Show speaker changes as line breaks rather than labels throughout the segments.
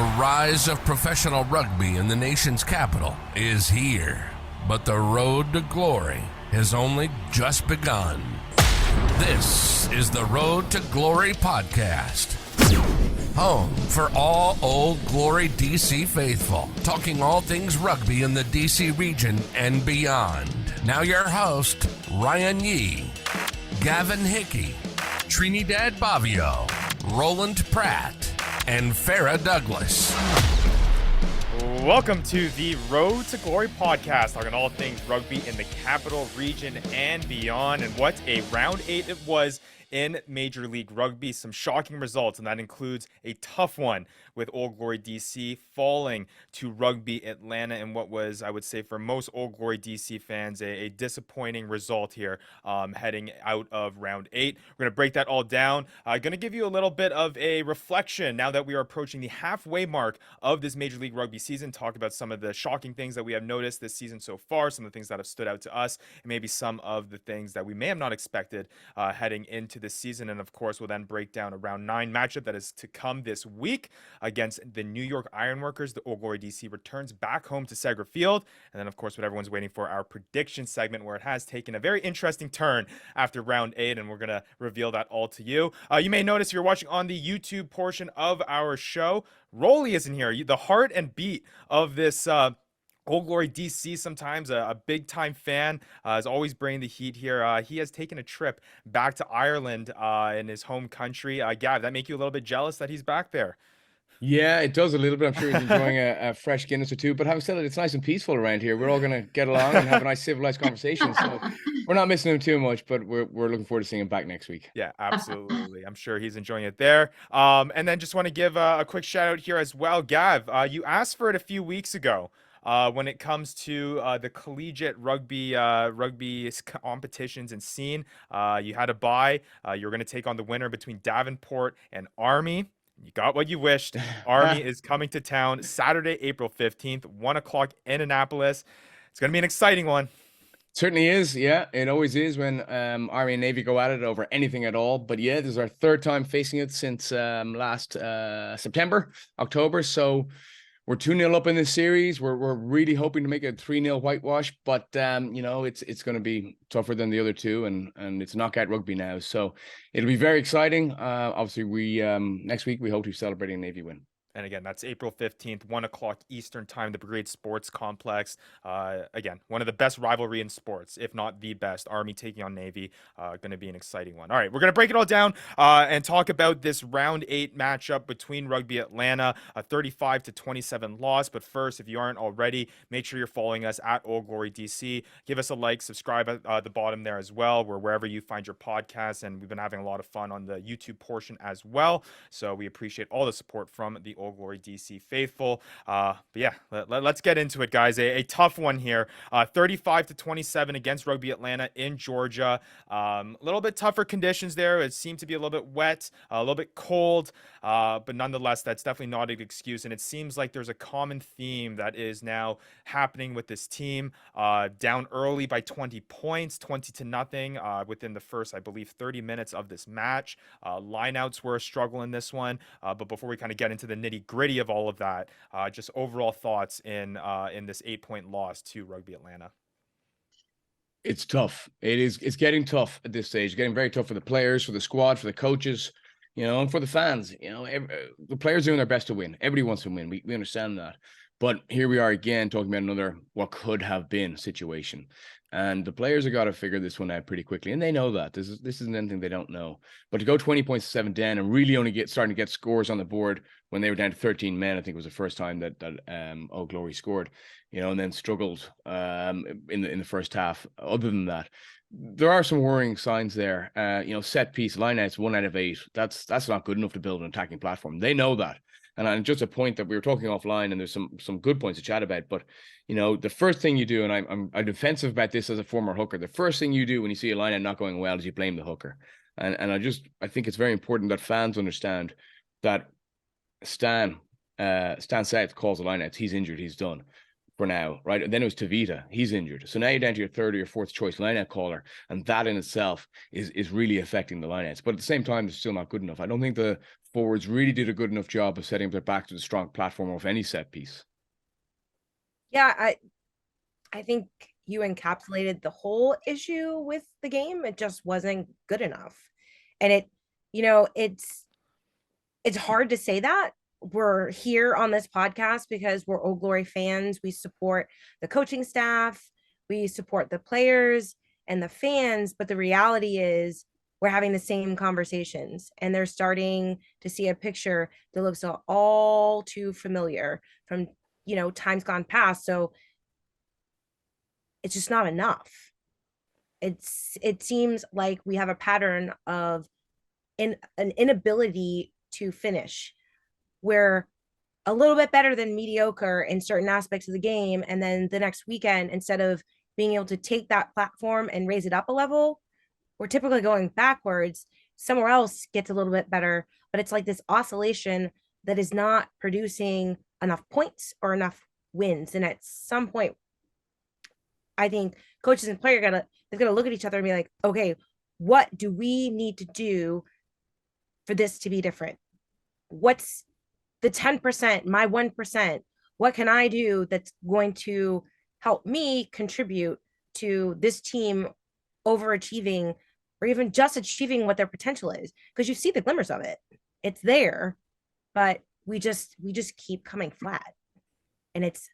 The rise of professional rugby in the nation's capital is here, but the road to glory has only just begun. This is the Road to Glory podcast, home for all Old Glory DC faithful, talking all things rugby in the DC region and beyond. Now your host, Ryan Yee, Gavin Hickey, Trinidad Bavio, Roland Pratt, and Farrah Douglas.
Welcome to the Road to Glory podcast, talking all things rugby in the capital region and beyond. And what a round 8 it was in Major League Rugby. Some shocking results, and that includes a tough one with Old Glory DC falling to Rugby Atlanta in what was, I would say, for most Old Glory DC fans, a disappointing result here heading out of round 8. We're going to break that all down. Going to give you a little bit of a reflection now that we are approaching the halfway mark of this Major League Rugby season. Talk about some of the shocking things that we have noticed this season so far, some of the things that have stood out to us, and maybe some of the things that we may have not expected heading into this season. And of course, we'll then break down a round 9 matchup that is to come this week against the New York Ironworkers. The Old Glory DC returns back home to Segra Field. And then, of course, what everyone's waiting for, our prediction segment, where it has taken a very interesting turn after round 8, and we're going to reveal that all to you. You may notice if you're watching on the YouTube portion of our show, Rolly isn't here. The heart and beat of this Old Glory DC, sometimes a big-time fan, is always bringing the heat here. He has taken a trip back to Ireland in his home country. Gav, that make you a little bit jealous that he's back there?
Yeah, it does a little bit. I'm sure he's enjoying a fresh Guinness or two. But having said it, it's nice and peaceful around here. We're all going to get along and have a nice civilized conversation. So we're not missing him too much, but we're looking forward to seeing him back next week.
Yeah, absolutely. I'm sure he's enjoying it there. And then just want to give a quick shout out here as well. Gav, you asked for it a few weeks ago. When it comes to the collegiate rugby competitions and scene, you had a bye. You were going to take on the winner between Davenport and Army. You got what you wished. Army is coming to town Saturday, April 15th, 1 o'clock in Annapolis. It's going to be an exciting one.
Certainly is. Yeah, it always is when Army and Navy go at it over anything at all. But yeah, this is our third time facing it since last October. So we're 2-0 up in this series. We're really hoping to make a 3-0 whitewash, but it's going to be tougher than the other two, and it's knockout rugby now. So it'll be very exciting. Obviously, we next week we hope to be celebrating a Navy win.
And again, that's April 15th, 1 o'clock Eastern time, the Brigade Sports Complex. Again, one of the best rivalry in sports, if not the best. Army taking on Navy, going to be an exciting one. All right, we're going to break it all down and talk about this round 8 matchup between Rugby Atlanta, a 35-27 loss. But first, if you aren't already, make sure you're following us at Old Glory DC. Give us a like, subscribe at the bottom there as well, wherever you find your podcasts. And we've been having a lot of fun on the YouTube portion as well. So we appreciate all the support from the Old Glory DC faithful. But yeah, let's get into it, guys. A tough one here. 35-27 against Rugby Atlanta in Georgia. A little bit tougher conditions there. It seemed to be a little bit wet, a little bit cold, but nonetheless, that's definitely not an excuse. And it seems like there's a common theme that is now happening with this team. Down early by 20 points, 20-0 within the first, I believe, 30 minutes of this match. Lineouts were a struggle in this one. But before we kind of get into the nitty-gritty of all of that, just overall thoughts in this 8-point loss to Rugby Atlanta.
It's tough. It's getting tough at this stage. It's getting very tough for the players, for the squad, for the coaches, and for the fans. The players are doing their best to win. Everybody wants to win. We understand that. But here we are again talking about another what could have been situation. And the players have got to figure this one out pretty quickly. And they know that. This isn't anything they don't know. But to go 20 points to 7 down and really only starting to get scores on the board when they were down to 13 men, I think it was the first time that Old Glory scored, and then struggled in the first half. Other than that, there are some worrying signs there. Set piece, lineouts 1 out of 8. That's not good enough to build an attacking platform. They know that. And just a point that we were talking offline, and there's some good points to chat about. But the first thing you do, and I'm defensive about this as a former hooker, the first thing you do when you see a lineout not going well is you blame the hooker. And I think it's very important that fans understand that Stan South calls the lineouts. He's injured. He's done. for now, right? And then it was Tavita. He's injured. So now you're down to your third or your fourth choice lineout caller. And that in itself is really affecting the lineouts. But at the same time, it's still not good enough. I don't think the forwards really did a good enough job of setting up their backs to the strong platform of any set piece.
Yeah, I think you encapsulated the whole issue with the game. It just wasn't good enough. And it's hard to say that. We're here on this podcast because we're Old Glory fans. We support the coaching staff, we support the players and the fans, but the reality is we're having the same conversations, and they're starting to see a picture that looks all too familiar from times gone past. So it's just not enough. It seems like we have a pattern of an inability to finish. We're a little bit better than mediocre in certain aspects of the game, and then the next weekend, instead of being able to take that platform and raise it up a level, we're typically going backwards. Somewhere else gets a little bit better, but it's like this oscillation that is not producing enough points or enough wins. And at some point, I think coaches and players they're gonna look at each other and be like, okay, what do we need to do for this to be different? What's the 10%, my 1%? What can I do that's going to help me contribute to this team overachieving or even just achieving what their potential is? Because you see the glimmers of it. It's there, but we just keep coming flat. And it's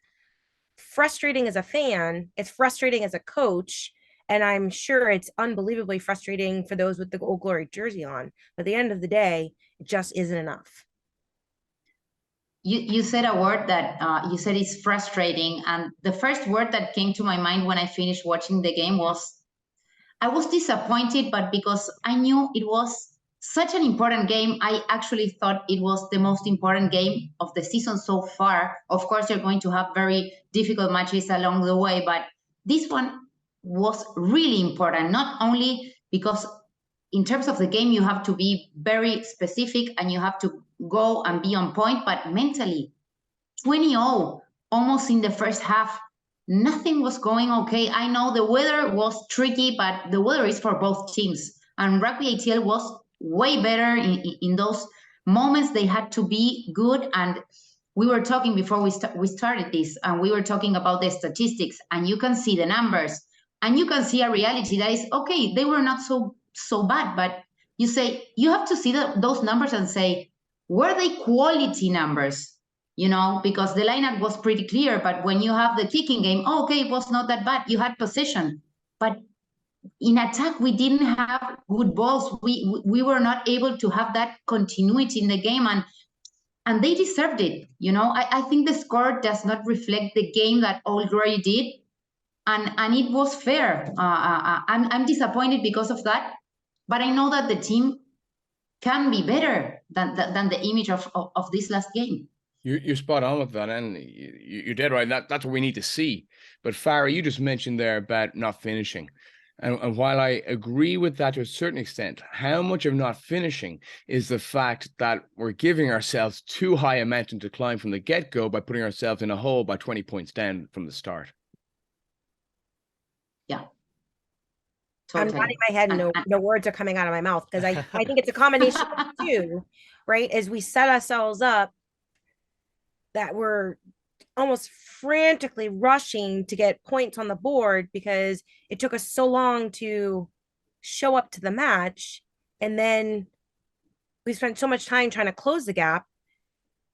frustrating as a fan, it's frustrating as a coach, and I'm sure it's unbelievably frustrating for those with the Old Glory jersey on. But at the end of the day, it just isn't enough.
You said a word that you said is frustrating, and the first word that came to my mind when I finished watching the game was I was disappointed, but because I knew it was such an important game, I actually thought it was the most important game of the season so far. Of course, you're going to have very difficult matches along the way, but this one was really important, not only because in terms of the game, you have to be very specific and you have to go and be on point, but mentally, 20-0, almost in the first half, nothing was going okay. I know the weather was tricky, but the weather is for both teams. And Rugby ATL was way better in those moments. They had to be good. And we were talking before we started this, and we were talking about the statistics, and you can see the numbers, and you can see a reality that is, okay, they were not so bad, but you have to see those numbers and say, were they quality numbers? Because the lineup was pretty clear, but when you have the kicking game, okay, it was not that bad. You had possession, but in attack, we didn't have good balls. We were not able to have that continuity in the game, and they deserved it. I think the score does not reflect the game that Old Glory did, and it was fair. I'm disappointed because of that, but I know that the team can be better than the image of this last game.
You're spot on with that, and you're dead right. That's what we need to see. But Farrah, you just mentioned there about not finishing. And while I agree with that to a certain extent, how much of not finishing is the fact that we're giving ourselves too high a mountain to climb from the get-go by putting ourselves in a hole by 20 points down from the start?
Yeah.
Totally. I'm nodding my head and no words are coming out of my mouth, because I think it's a combination of the two, right? As we set ourselves up, that we're almost frantically rushing to get points on the board because it took us so long to show up to the match. And then we spent so much time trying to close the gap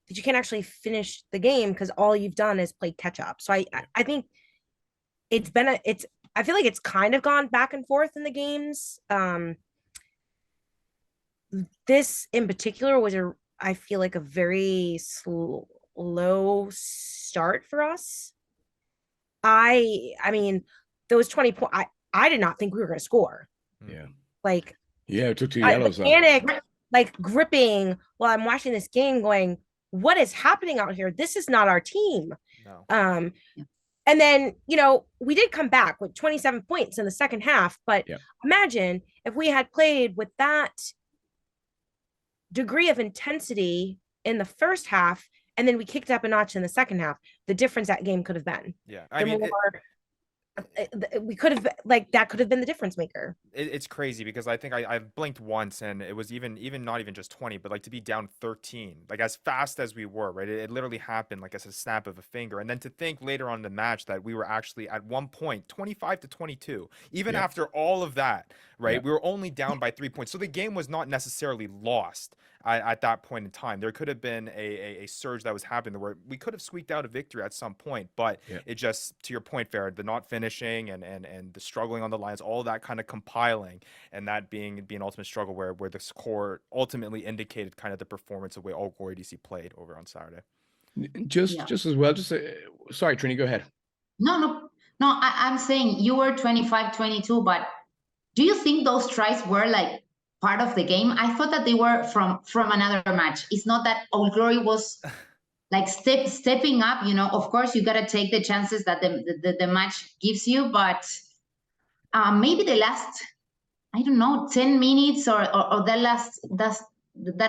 that you can't actually finish the game because all you've done is play catch up. So I think I feel like it's kind of gone back and forth in the games. This in particular was I feel like a very low start for us. I mean, those 20 points, I did not think we were going to score.
Yeah.
It
took 2 yellows.
Panic, gripping while I'm watching this game going, what is happening out here? This is not our team. No. And then, we did come back with 27 points in the second half, but imagine if we had played with that degree of intensity in the first half and then we kicked up a notch in the second half. The difference that game could have been.
Yeah, I mean,
we could have, like, that could have been the difference maker.
it's crazy because I think I blinked once and it was even not even just 20, but like to be down 13, like as fast as we were, right? It literally happened like as a snap of a finger. And then to think later on in the match that we were actually at one point 25-22, even after all of that, right? We were only down by 3 points. So the game was not necessarily lost at that point in time. There could have been a surge that was happening where we could have squeaked out a victory at some point, but it just, to your point, Farrah, the not finishing and the struggling on the lines, all that kind of compiling, and that being an ultimate struggle where the score ultimately indicated kind of the performance of the way Old Glory DC played over on Saturday.
Just as well, sorry, Trini, go ahead.
No, I'm saying you were 25-22, but do you think those tries were like part of the game? I thought that they were from another match. It's not that Old Glory was like stepping up, you know. Of course, you got to take the chances that the match gives you, but maybe the last, I don't know, 10 minutes or that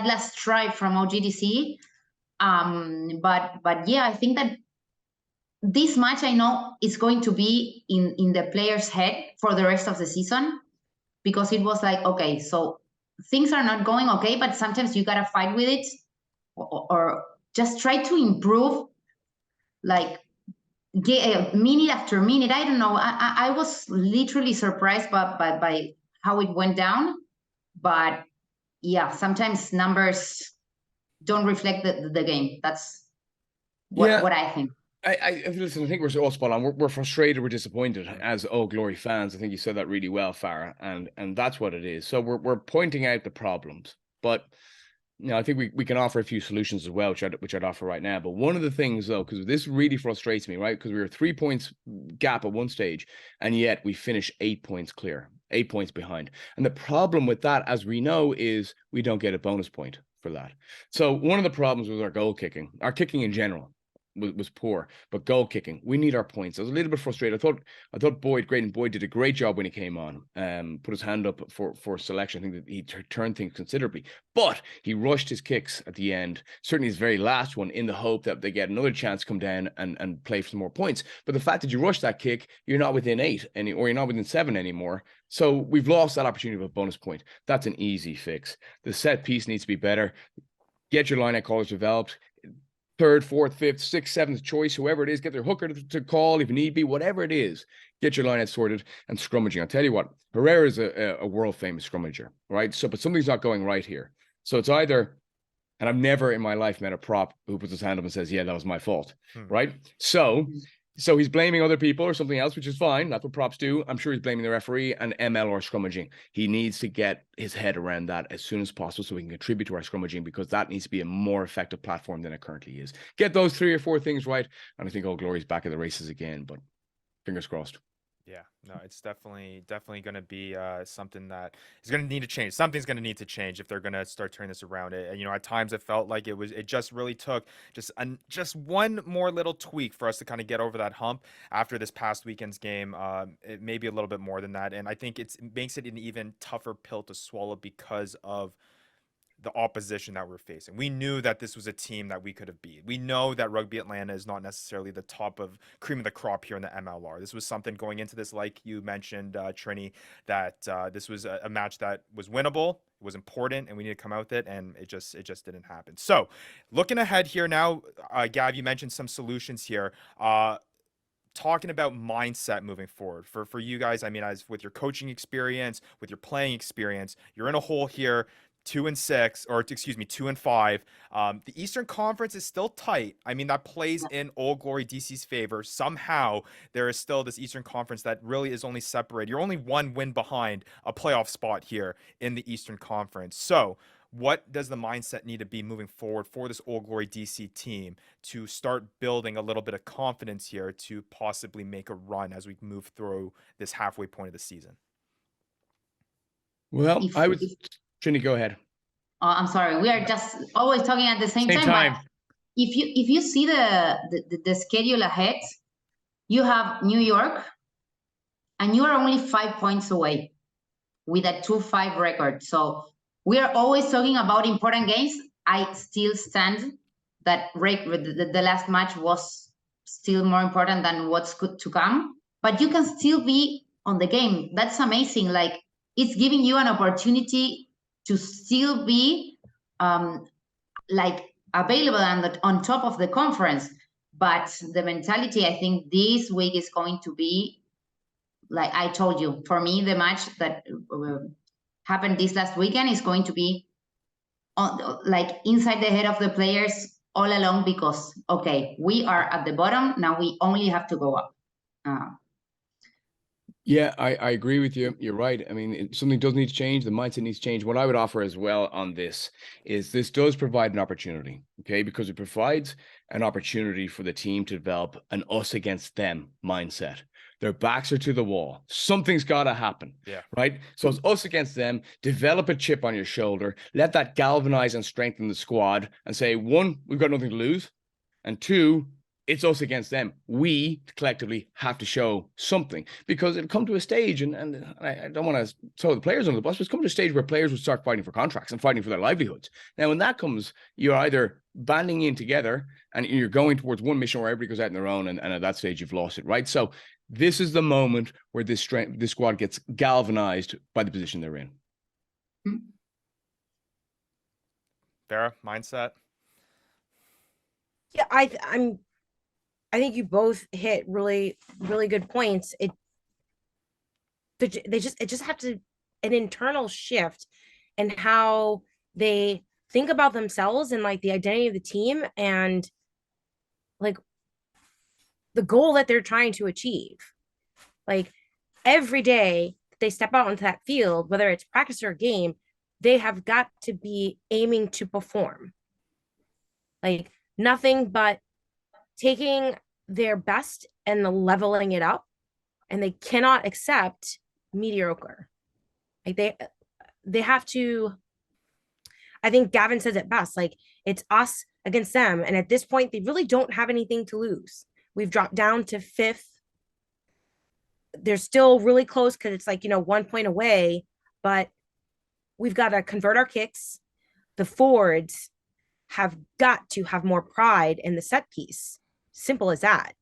last try from OGDC. But yeah, I think that this match, I know, is going to be in the player's head for the rest of the season, because it was like, okay, so things are not going okay, but sometimes you got to fight with it or just try to improve, like minute after minute. I don't know. I was literally surprised by how it went down. But yeah, sometimes numbers don't reflect the game. That's what I think.
Listen, I think we're all spot on. We're frustrated, we're disappointed as Old Glory fans. I think you said that really well, Farrah, and that's what it is. So we're pointing out the problems, but you know, I think we can offer a few solutions as well, which I'd offer right now. But one of the things, though, because this really frustrates me, right? Because we were 3 points gap at one stage, and yet we finished 8 points clear, 8 points behind. And the problem with that, as we know, is we don't get a bonus point for that. So one of the problems was our goal kicking, our kicking in general was poor, but goal kicking, we need our points. I was a little bit frustrated. I thought Graydon Boyd did a great job when he came on, put his hand up for selection. I think that he turned things considerably, but he rushed his kicks at the end, certainly his very last one, in the hope that they get another chance to come down and play for some more points. But the fact that you rush that kick, you're not within 8 or you're not within 7 anymore. So we've lost that opportunity of a bonus point. That's an easy fix. The set piece needs to be better. Get your line out callers developed. 3rd, 4th, 5th, 6th, 7th choice, whoever it is, get their hooker to call if need be, whatever it is, get your line out sorted. And scrummaging, I'll tell you what, Herrera is a world famous scrummager, right? So, but something's not going right here. So it's either, and I've never in my life met a prop who puts his hand up and says, yeah, that was my fault, right? So he's blaming other people or something else, which is fine. That's what props do. I'm sure he's blaming the referee and MLR scrummaging. He needs to get his head around that as soon as possible so we can contribute to our scrummaging, because that needs to be a more effective platform than it currently is. Get those 3 or 4 things right, and I think Old Glory's back at the races again, but fingers crossed.
Yeah, no, it's definitely going to be something that is going to need to change. Something's going to need to change if they're going to start turning this around. You know, at times it felt like it just really took just one more little tweak for us to kind of get over that hump after this past weekend's game. It may be a little bit more than that, and I think it makes it an even tougher pill to swallow because of the opposition that we're facing. We knew that this was a team that we could have beat. We know that Rugby Atlanta is not necessarily the top of cream of the crop here in the MLR. This was something going into this, like you mentioned, Trini, that this was a match that was winnable, it was important, and we need to come out with it, and it just didn't happen. So looking ahead here now, Gav, you mentioned some solutions here. Talking about mindset moving forward for you guys. I mean, as with your coaching experience, with your playing experience, you're in a hole here. 2-6, or excuse me, 2-5. The Eastern Conference is still tight. I mean, that plays in Old Glory DC's favor. Somehow there is still this Eastern Conference that really is only separated. You're only 1 win behind a playoff spot here in the Eastern Conference. So what does the mindset need to be moving forward for this Old Glory DC team to start building a little bit of confidence here to possibly make a run as we move through this halfway point of the season?
Well, I would... Trini, go ahead.
Oh, I'm sorry. We are just always talking at the same time. But if you see the schedule ahead, you have New York, and you are only 5 points away with a 2-5 record. So we are always talking about important games. I still stand that the last match was still more important than what's good to come, but you can still be on the game. That's amazing. Like, it's giving you an opportunity to still be like available and on top of the conference. But the mentality, I think this week is going to be, like I told you, for me, the match that happened this last weekend is going to be like inside the head of the players all along, because, okay, we are at the bottom. Now we only have to go up.
Yeah, I agree with you. You're right. I mean, something does need to change. The mindset needs to change. What I would offer as well on this is this does provide an opportunity, okay? Because it provides an opportunity for the team to develop an us against them mindset. Their backs are to the wall. Something's got to happen, right? So it's us against them. Develop a chip on your shoulder. Let that galvanize and strengthen the squad and say, one, we've got nothing to lose. And two, it's us against them. We collectively have to show something, because it'll come to a stage, and I don't want to throw the players under the bus, but it's come to a stage where players will start fighting for contracts and fighting for their livelihoods. Now, when that comes, you're either banding in together and you're going towards one mission where everybody goes out on their own, and at that stage, you've lost it, right? So this is the moment where this squad gets galvanized by the position they're in.
Farrah, mindset?
Yeah, I think you both hit really, really good points. It just have to an internal shift in how they think about themselves and like the identity of the team and like the goal that they're trying to achieve. Like every day they step out onto that field, whether it's practice or a game, they have got to be aiming to perform. Like nothing but taking their best and leveling it up, and they cannot accept mediocre. Like they have to. I think Gavin says it best. Like, it's us against them, and at this point, they really don't have anything to lose. We've dropped down to 5th. They're still really close because it's like 1 point away, but we've got to convert our kicks. The forwards have got to have more pride in the set piece. Simple as that.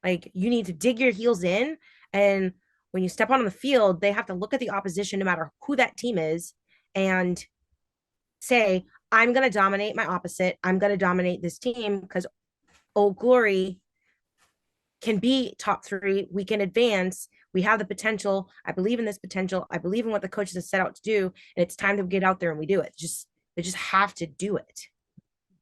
Like, you need to dig your heels in, and when you step on the field, they have to look at the opposition, no matter who that team is, and say, I'm going to dominate my opposite. I'm going to dominate this team because Old Glory can be top 3. We can advance. We have the potential. I believe in this potential. I believe in what the coaches have set out to do, and it's time to get out there and we do it. They just have to do it.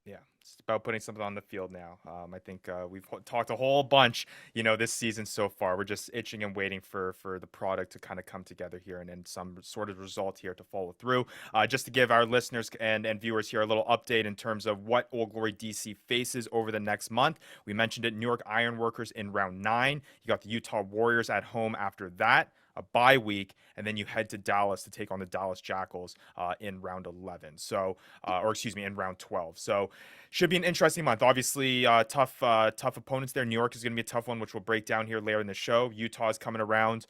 Yeah, it's about putting something on the field now. I think we've talked a whole bunch, this season so far. We're just itching and waiting for the product to kind of come together here and some sort of result here to follow through. Just to give our listeners and viewers here a little update in terms of what Old Glory DC faces over the next month. We mentioned it, New York Ironworkers in round 9. You got the Utah Warriors at home after that, a bye week, and then you head to Dallas to take on the Dallas Jackals in round 11. So, in round 12. So, should be an interesting month. Obviously, tough opponents there. New York is going to be a tough one, which we'll break down here later in the show. Utah is coming around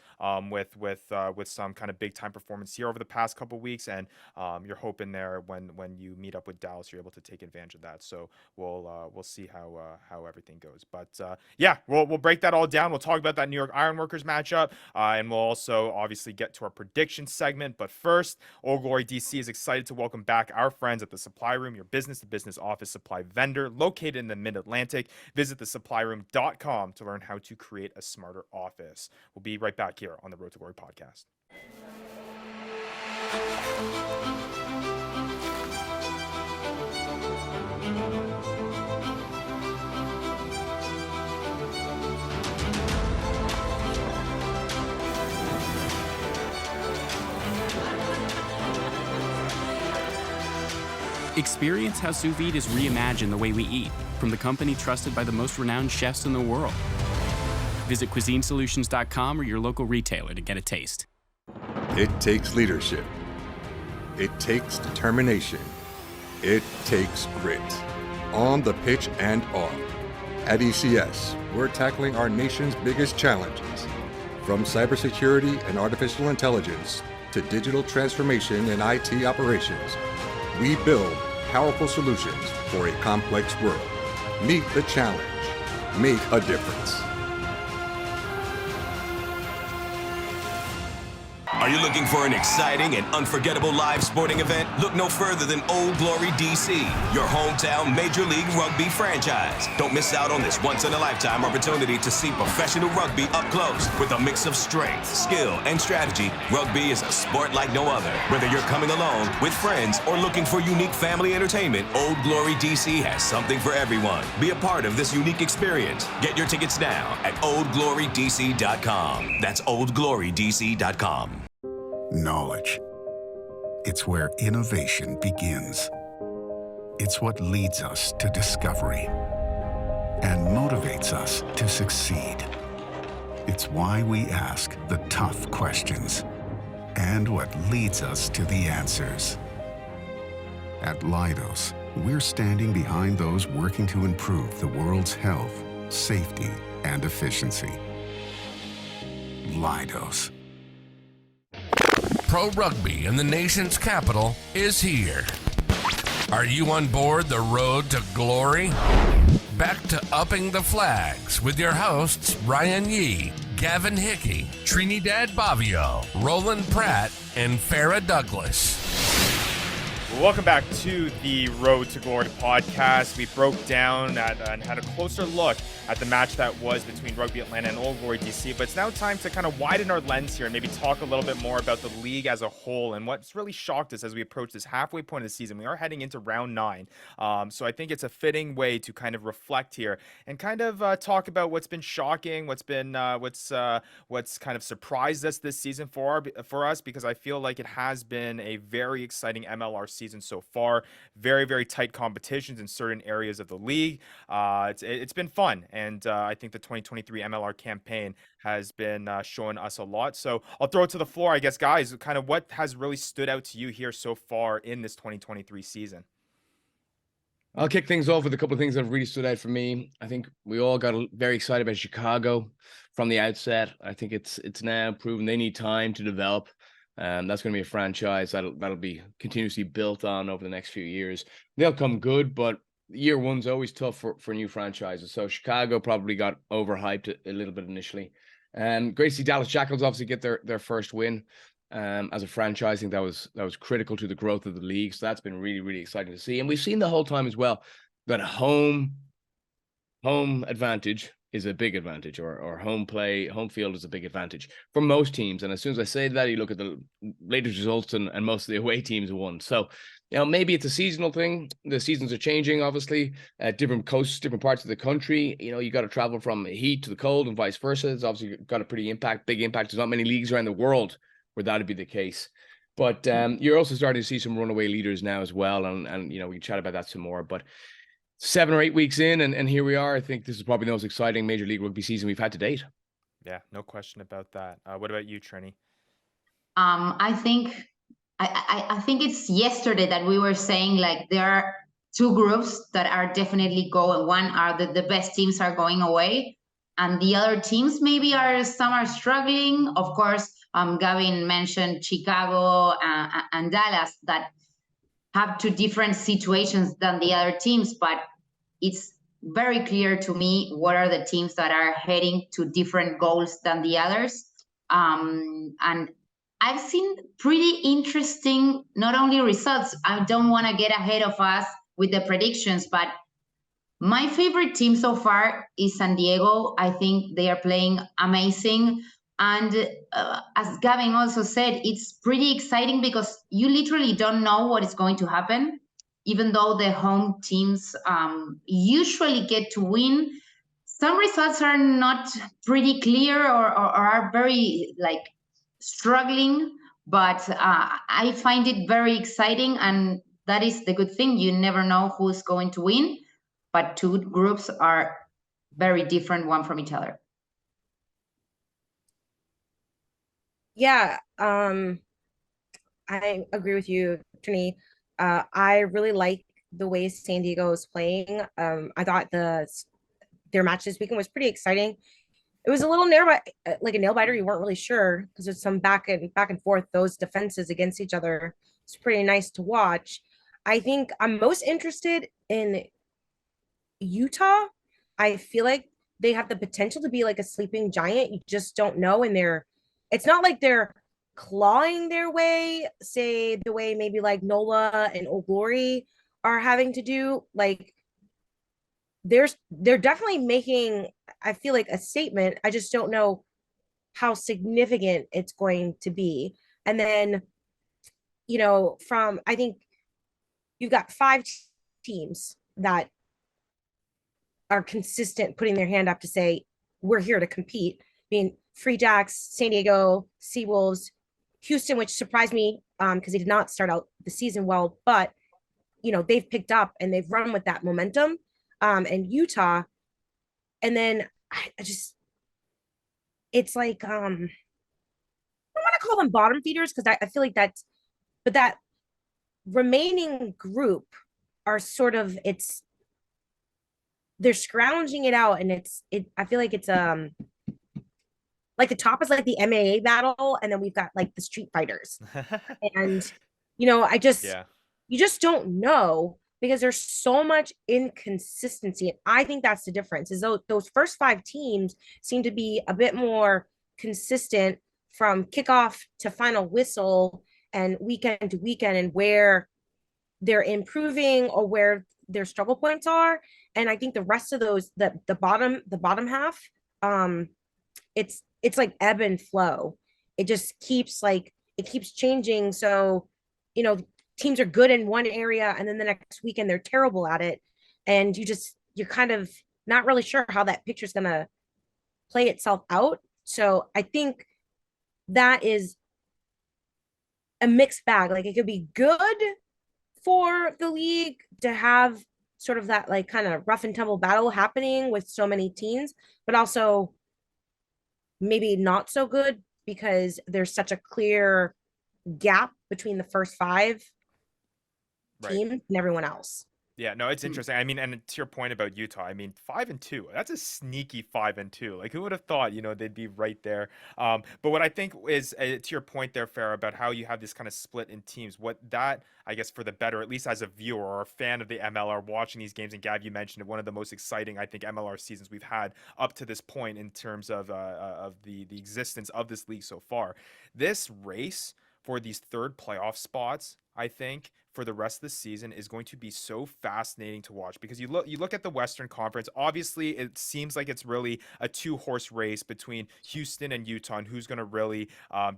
with some kind of big time performance here over the past couple of weeks, and you're hoping there when you meet up with Dallas, you're able to take advantage of that. So we'll see how everything goes. But we'll break that all down. We'll talk about that New York Ironworkers matchup, and we'll also obviously get to our prediction segment. But first, Old Glory DC is excited to welcome back our friends at the Supply Room, your business-to-business office supply vendor located in the Mid-Atlantic. Visit thesupplyroom.com to learn how to create a smarter office. We'll be right back here on the Road to Glory podcast.
Experience how sous vide is reimagined the way we eat from the company trusted by the most renowned chefs in the world. Visit cuisinesolutions.com or your local retailer to get a taste.
It takes leadership. It takes determination. It takes grit. On the pitch and off. At ECS, we're tackling our nation's biggest challenges. From cybersecurity and artificial intelligence to digital transformation and IT operations, we build powerful solutions for a complex world. Meet the challenge. Make a difference.
Are you looking for an exciting and unforgettable live sporting event? Look no further than Old Glory DC, your hometown Major League Rugby franchise. Don't miss out on this once-in-a-lifetime opportunity to see professional rugby up close. With a mix of strength, skill, and strategy, rugby is a sport like no other. Whether you're coming alone, with friends, or looking for unique family entertainment, Old Glory DC has something for everyone. Be a part of this unique experience. Get your tickets now at oldglorydc.com. That's oldglorydc.com.
Knowledge. It's where innovation begins. It's what leads us to discovery and motivates us to succeed. It's why we ask the tough questions and what leads us to the answers. At Leidos, we're standing behind those working to improve the world's health, safety, and efficiency. Leidos.
Pro rugby in the nation's capital is here. Are you on board the road to glory? Back to upping the flags with your hosts Ryan Yee, Gavin Hickey, Trinidad Bavio, Roland Pratt, and Farrah Douglas.
Welcome back to the Road to Glory podcast. We broke down and had a closer look at the match that was between Rugby Atlanta and Old Glory DC, but it's now time to kind of widen our lens here and maybe talk a little bit more about the league as a whole and what's really shocked us as we approach this halfway point of the season. We are heading into round 9, so I think it's a fitting way to kind of reflect here and kind of talk about what's been shocking, what's kind of surprised us this season for us, because I feel like it has been a very exciting MLR season so far. Very, very tight competitions in certain areas of the league. It's been fun, and I think the 2023 MLR campaign has been showing us a lot. So I'll throw it to the floor, I guess, guys. Kind of what has really stood out to you here so far in this 2023 season?
I'll kick things off with a couple of things that have really stood out for me. I think we all got very excited about Chicago from the outset. I think it's now proven they need time to develop. That's going to be a franchise that'll be continuously built on over the next few years. They'll come good, but year one's always tough for new franchises. So Chicago probably got overhyped a little bit initially. Great to see Dallas Jackals obviously get their first win as a franchise. I think that was critical to the growth of the league. So that's been really, really exciting to see. And we've seen the whole time as well that home advantage is a big advantage, or home field is a big advantage for most teams. And as soon as I say that, you look at the latest results and most of the away teams won. So, maybe it's a seasonal thing. The seasons are changing, obviously, at different coasts, different parts of the country. You got to travel from the heat to the cold and vice versa. It's obviously got a big impact. There's not many leagues around the world where that'd be the case. But you're also starting to see some runaway leaders now as well. And we can chat about that some more. But 7 or 8 weeks in, and here we are. I think this is probably the most exciting Major League Rugby season we've had to date.
Yeah, no question about that. What about you, Trini?
I think it's yesterday that we were saying, like, there are 2 groups that are definitely going. One are the best teams are going away, and the other teams maybe some are struggling. Of course, Gavin mentioned Chicago and Dallas that have 2 different situations than the other teams, but it's very clear to me what are the teams that are heading to different goals than the others. And I've seen pretty interesting, not only results. I don't want to get ahead of us with the predictions, but my favorite team so far is San Diego. I think they are playing amazing. And as Gavin also said, it's pretty exciting because you literally don't know what is going to happen. Even though the home teams usually get to win, some results are not pretty clear or are very struggling. But I find it very exciting, and that is the good thing. You never know who's going to win, but 2 groups are very different one from each other.
Yeah, I agree with you, Trini. I really like the way San Diego is playing. I thought their match this weekend was pretty exciting. It was a little like a nail biter. You weren't really sure because there's some back and forth. Those defenses against each other. It's pretty nice to watch. I think I'm most interested in Utah, I feel like they have the potential to be like a sleeping giant. You just don't know. And it's not like they're clawing their way, say the way maybe like NOLA and Old Glory are having to do. Like they're definitely making, I feel like, a statement. I just don't know how significant it's going to be. And then, I think you've got 5 teams that are consistent putting their hand up to say, we're here to compete. Being Free Jacks, San Diego, Seawolves, Houston, which surprised me because they did not start out the season well, but they've picked up and they've run with that momentum. And Utah, and then I just, it's like, I don't want to call them bottom feeders because I feel like but that remaining group are sort of, they're scrounging it out, and I feel like it's like the top is like the MMA battle, and then we've got like the street fighters. And
Yeah.
you just don't know because there's so much inconsistency. And I think that's the difference, is those first 5 teams seem to be a bit more consistent from kickoff to final whistle and weekend to weekend, and where they're improving or where their struggle points are. And I think the rest of those, the bottom half, it's like ebb and flow. It just keeps changing. So, teams are good in one area and then the next weekend they're terrible at it. And you're kind of not really sure how that picture's gonna play itself out. So I think that is a mixed bag. Like, it could be good for the league to have sort of that like kind of rough and tumble battle happening with so many teams, but also maybe not so good because there's such a clear gap between the first 5 teams and everyone else.
Yeah, no, it's interesting. I mean, and to your point about Utah, I mean, 5-2, that's a sneaky 5-2. Like, who would have thought, they'd be right there. But what I think is, to your point there, Farrah, about how you have this kind of split in teams, what that, I guess, for the better, at least as a viewer or a fan of the MLR watching these games, and Gav, you mentioned it, one of the most exciting, I think, MLR seasons we've had up to this point in terms of the existence of this league so far. This race for these third playoff spots, I think, for the rest of the season is going to be so fascinating to watch, because you look at the Western Conference. Obviously, it seems like it's really a 2-horse race between Houston and Utah, and who's going to really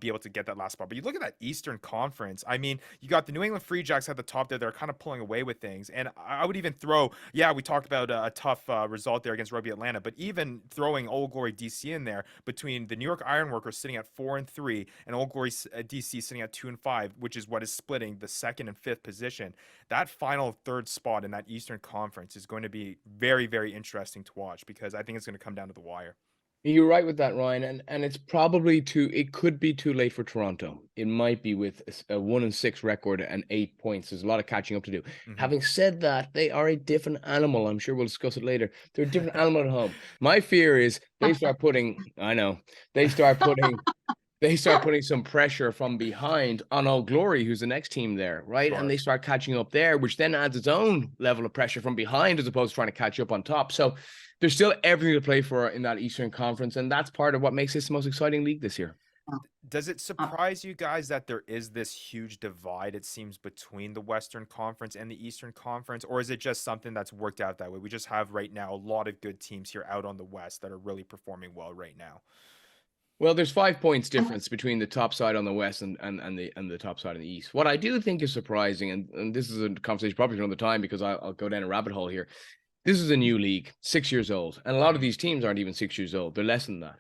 be able to get that last spot. But you look at that Eastern Conference. I mean, you got the New England Free Jacks at the top there. They're kind of pulling away with things. And I would even throw, we talked about a tough result there against Rugby Atlanta, but even throwing Old Glory DC in there, between the New York Ironworkers sitting at 4-3 and Old Glory DC sitting at 2-5, which is what is splitting the 2nd and 5th position. That final 3rd spot in that Eastern Conference is going to be very, very interesting to watch, because I think it's going to come down to the wire.
You're right with that, Ryan, and it's probably it could be too late for Toronto. It might be with a 1-6 record and 8 points. There's a lot of catching up to do. Mm-hmm. Having said that, they are a different animal. I'm sure we'll discuss it later. They're a different animal at home. My fear is they start putting some pressure from behind on Old Glory, who's the next team there, right? Sure. And they start catching up there, which then adds its own level of pressure from behind, as opposed to trying to catch up on top. So there's still everything to play for in that Eastern Conference, and that's part of what makes this the most exciting league this year.
Does it surprise you guys that there is this huge divide, it seems, between the Western Conference and the Eastern Conference? Or is it just something that's worked out that way? We just have right now a lot of good teams here out on the West that are really performing well right now.
Well, there's 5 points difference between the top side on the West and the top side on the East. What I do think is surprising, and this is a conversation probably for another time, because I'll go down a rabbit hole here. This is a new league, 6 years old, and a lot of these teams aren't even 6 years old. They're less than that.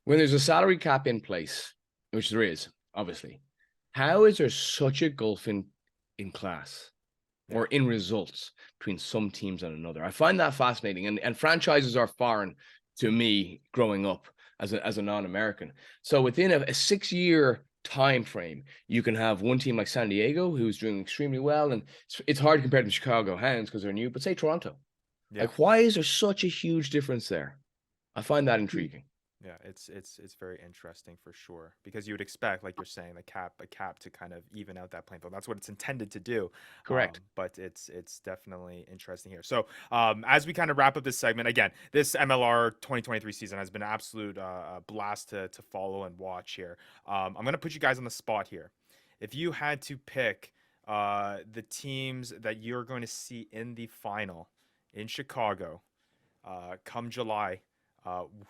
When there's a salary cap in place, which there is, obviously, how is there such a gulf in class or in results between some teams and another? I find that fascinating, and franchises are foreign to me growing up as a non-American. So within a 6-year time frame, you can have one team like San Diego who's doing extremely well, and it's hard to compare to the Chicago Hounds because they're new, but say Toronto. Yeah. Like, why is there such a huge difference there? I find that intriguing.
Yeah, it's very interesting for sure, because you would expect, like you're saying, a cap to kind of even out that playing field. That's what it's intended to do.
Correct.
But it's definitely interesting here. So as we kind of wrap up this segment, again, this MLR 2023 season has been an absolute blast to follow and watch here. I'm gonna put you guys on the spot here. If you had to pick the teams that you're going to see in the final in Chicago come July,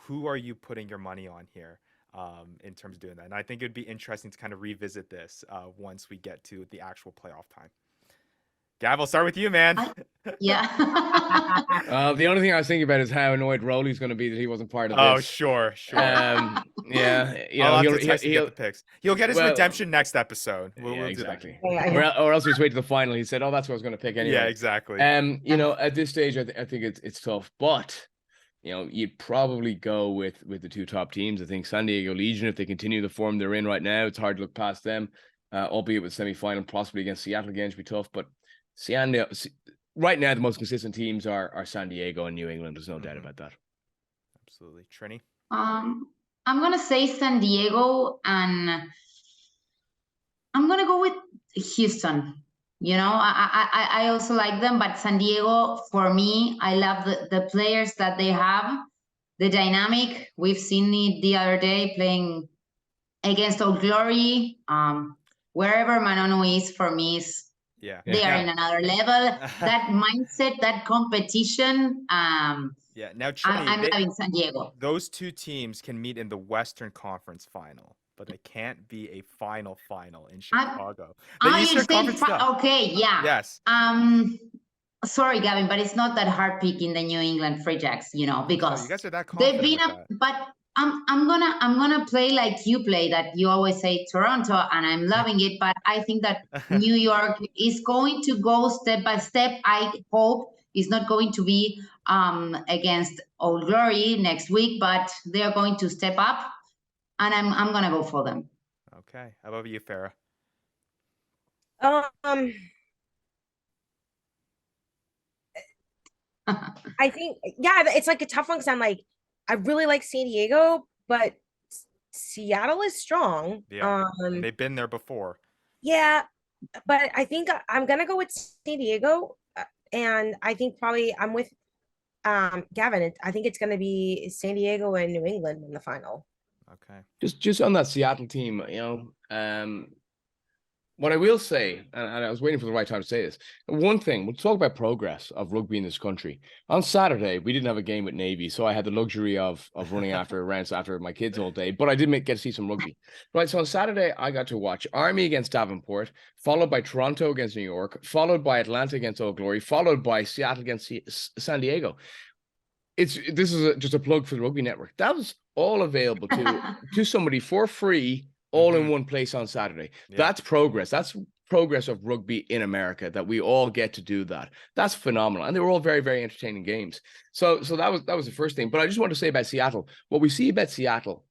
who are you putting your money on here in terms of doing that? And I think it'd be interesting to kind of revisit this once we get to the actual playoff time. Gav, I'll start with you, man.
Yeah.
The only thing I was thinking about is how annoyed Rowley's going to be that he wasn't part of
Oh,
this.
sure.
Yeah, you
I'll
know,
have to text and get the picks. He'll get his redemption next episode. We'll do
exactly.
that.
Or else we just wait to the final. He said, "Oh, that's what I was going to pick anyway."
Yeah, exactly.
You know, at this stage, I think it's tough, but you know, you'd probably go with the two top teams. I think San Diego Legion, if they continue the form they're in right now, it's hard to look past them. Albeit with semi-final, possibly against Seattle again, should be tough. But right now, the most consistent teams are San Diego and New England. There's no doubt about that.
Absolutely. Trini?
I'm going to say San Diego, and I'm going to go with Houston. You know, I also like them, but San Diego, for me, I love the players that they have, the dynamic. We've seen it the other day playing against Old Glory. Wherever Manono is, for me, they are in another level. That mindset, that competition.
Yeah. Now, Trini,
I'm loving San Diego.
Those two teams can meet in the Western Conference final, but they can't be a final in Chicago. The Eastern Conference
okay, yeah.
Yes.
Sorry, Gavin, but it's not that hard picking the New England Free Jacks, you know, because
you guys are that confident
they've been but I'm gonna play like you play, that you always say Toronto, and I'm loving it, but I think that New York is going to go step by step. I hope it's not going to be against Old Glory next week, but they're going to step up, and I'm gonna go for them.
Okay. How about you, Farrah?
I think, yeah, it's like a tough one because I'm like, I really like San Diego, but Seattle is strong.
Yeah, they've been there before.
Yeah, but I think I'm gonna go with San Diego, and I think probably I'm with Gavin. I think it's gonna be San Diego and New England in the final.
Okay.
Just on that Seattle team, you know, what I will say, and I was waiting for the right time to say this, one thing, we'll talk about progress of rugby in this country. On Saturday, we didn't have a game with Navy, so I had the luxury of running after my kids all day, but I did get to see some rugby. Right, so on Saturday, I got to watch Army against Davenport, followed by Toronto against New York, followed by Atlanta against Old Glory, followed by Seattle against San Diego. This is just a plug for the Rugby Network. That was all available to somebody for free, all in one place on Saturday. Yeah. That's progress. That's progress of rugby in America, that we all get to do that. That's phenomenal. And they were all very, very entertaining games. So that was the first thing. But I just want to say about Seattle, what we see about Seattle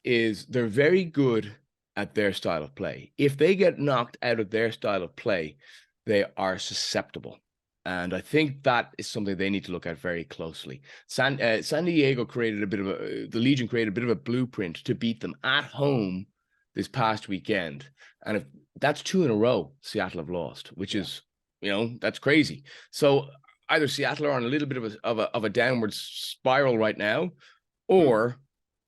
is they're very good at their style of play. If they get knocked out of their style of play, they are susceptible. And I think that is something they need to look at very closely. San Diego the Legion created a bit of a blueprint to beat them at home this past weekend, and if that's 2 in a row Seattle have lost, which is, you know, that's crazy. So either Seattle are on a little bit of a downward spiral right now, or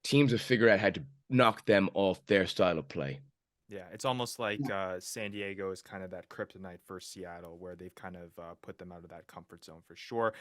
teams have figured out how to knock them off their style of play.
Yeah, it's almost like San Diego is kind of that kryptonite for Seattle, where they've kind of put them out of that comfort zone for sure.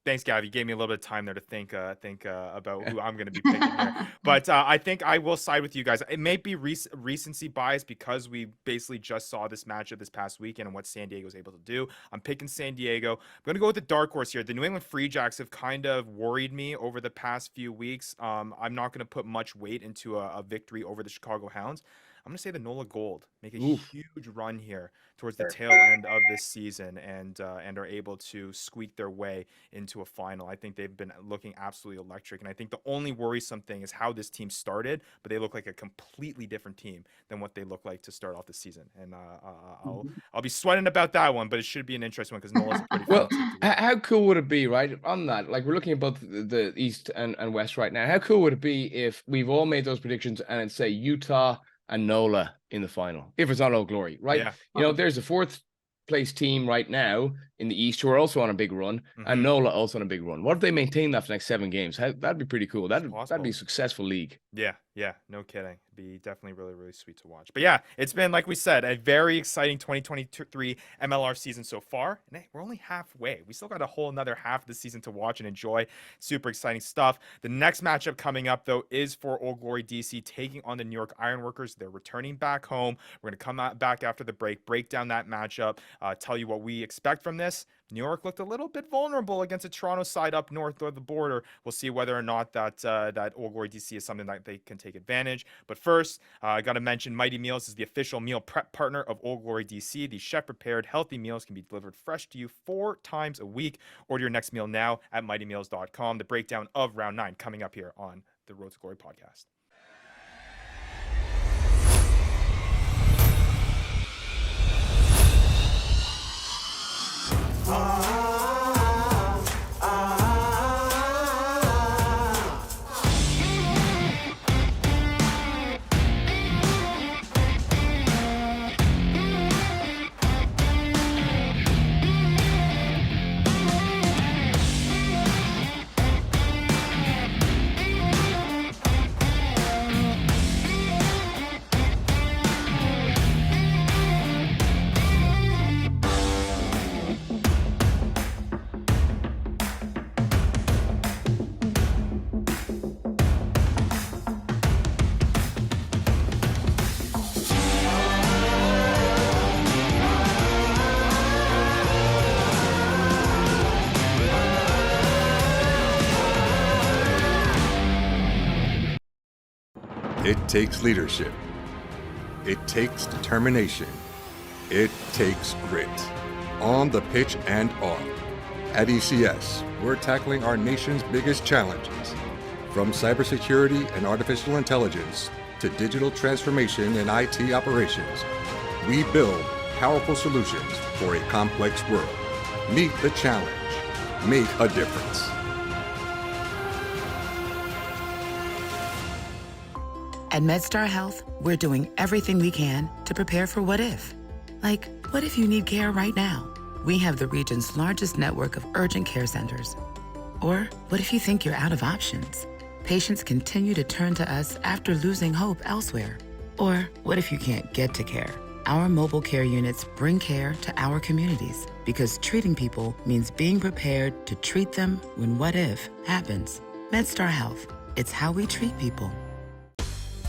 Thanks, Gav. You gave me a little bit of time there to think about who I'm going to be picking here. But I think I will side with you guys. It may be recency bias because we basically just saw this matchup this past weekend and what San Diego was able to do. I'm picking San Diego. I'm going to go with the dark horse here. The New England Free Jacks have kind of worried me over the past few weeks. I'm not going to put much weight into a victory over the Chicago Hounds. I'm gonna say the NOLA Gold make a
Oof.
huge run here towards the tail end of this season and are able to squeak their way into a final. I think they've been looking absolutely electric, and I think the only worrisome thing is how this team started, but they look like a completely different team than what they look like to start off the season. And I'll be sweating about that one, but it should be an interesting one because NOLA's a pretty
Well,
fun team to watch.
how cool would it be, right? On that, like we're looking at both the East and West right now. How cool would it be if we've all made those predictions and it's say Utah and NOLA in the final, if it's not Old Glory, right?
Yeah.
You know, there's a fourth place team right now in the East who are also on a big run, and NOLA also on a big run. What if they maintain that for the next 7 games? That'd be pretty cool. That'd be a successful league.
Yeah, no kidding. Be definitely really, really sweet to watch. But yeah, it's been, like we said, a very exciting 2023 MLR season so far. And hey, we're only halfway. We still got a whole another half of the season to watch and enjoy. Super exciting stuff. The next matchup coming up, though, is for Old Glory DC taking on the New York Ironworkers. They're returning back home. We're going to come back after the break down that matchup, tell you what we expect from this. New York looked a little bit vulnerable against a Toronto side up north of the border. We'll see whether or not that Old Glory DC is something that they can take advantage. But first, I got to mention Mighty Meals is the official meal prep partner of Old Glory DC. These chef-prepared, healthy meals can be delivered fresh to you 4 times a week. Order your next meal now at mightymeals.com. The breakdown of round 9 coming up here on the Road to Glory podcast.
It takes leadership. It takes determination. It takes grit. On the pitch and off. At ECS, we're tackling our nation's biggest challenges. From cybersecurity and artificial intelligence to digital transformation and IT operations, we build powerful solutions for a complex world. Meet the challenge. Make a difference.
At MedStar Health, we're doing everything we can to prepare for what if. Like, what if you need care right now? We have the region's largest network of urgent care centers. Or what if you think you're out of options? Patients continue to turn to us after losing hope elsewhere. Or what if you can't get to care? Our mobile care units bring care to our communities because treating people means being prepared to treat them when what if happens. MedStar Health. It's how we treat people.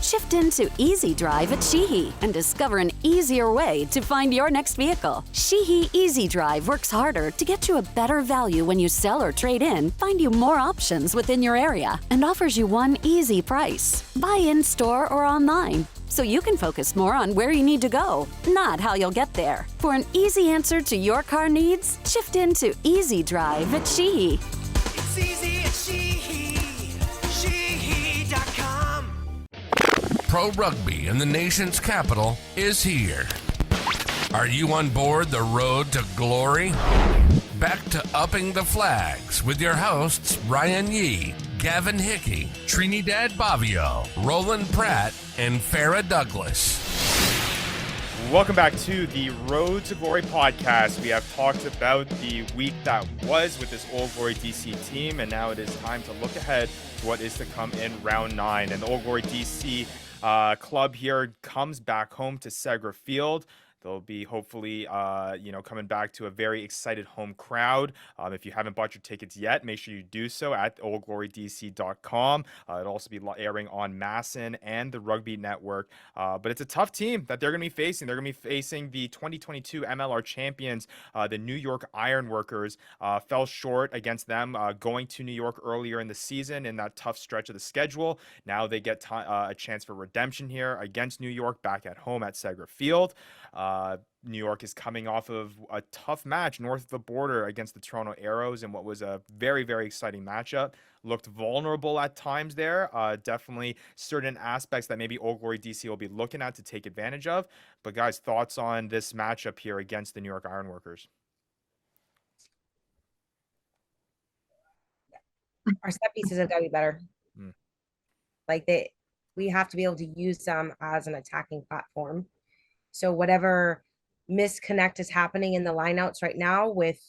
Shift into Easy Drive at Sheehy and discover an easier way to find your next vehicle. Sheehy Easy Drive works harder to get you a better value when you sell or trade in, find you more options within your area, and offers you one easy price. Buy in store or online, so you can focus more on where you need to go, not how you'll get there. For an easy answer to your car needs, shift into Easy Drive at Sheehy.
It's easy at Sheehy. Sheehy.com.
Pro Rugby in the nation's capital is here. Are you on board the road to glory? Back to upping the flags with your hosts Ryan Yee, Gavin Hickey, Trinidad Bavio, Roland Pratt, and Farrah Douglas.
Welcome back to the Road to Glory podcast. We have talked about the week that was with this Old Glory DC team, and now it is time to look ahead to what is to come in round 9. And the Old Glory DC club here comes back home to Segra Field They'll be hopefully, coming back to a very excited home crowd. If you haven't bought your tickets yet, make sure you do so at oldglorydc.com. It'll also be airing on Masson and the Rugby Network. But it's a tough team that they're going to be facing. They're going to be facing the 2022 MLR champions, the New York Ironworkers. Fell short against them going to New York earlier in the season in that tough stretch of the schedule. Now they get a chance for redemption here against New York back at home at Segra Field. New York is coming off of a tough match north of the border against the Toronto Arrows in what was a very, very exciting matchup. Looked vulnerable at times there. Definitely certain aspects that maybe Old Glory DC will be looking at to take advantage of. But guys, thoughts on this matchup here against the New York Ironworkers?
Our set pieces have got to be better. Like we have to be able to use them as an attacking platform. So whatever misconnect is happening in the lineouts right now with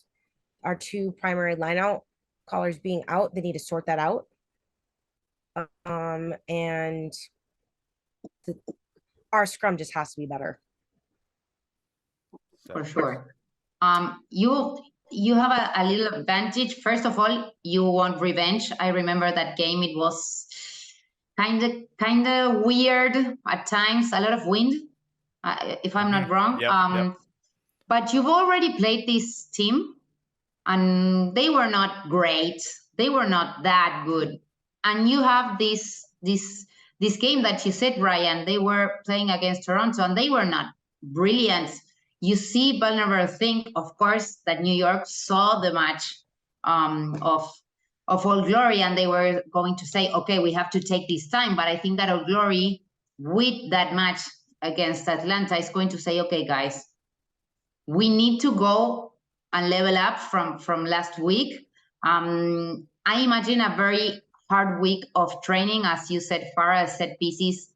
our two primary lineout callers being out, they need to sort that out. And our scrum just has to be better.
For sure. You have a little advantage. First of all, you want revenge. I remember that game. It was kind of weird at times, a lot of wind, if I'm not wrong.
Yep.
But you've already played this team, and they were not great. They were not that good. And you have this game that you said, Ryan, they were playing against Toronto, and they were not brilliant. You see vulnerable thing, of course, that New York saw the match of Old Glory, and they were going to say, okay, we have to take this time. But I think that Old Glory, with that match against Atlanta, is going to say, okay, guys, we need to go and level up from last week. I imagine a very hard week of training. As you said, Farrah, set pieces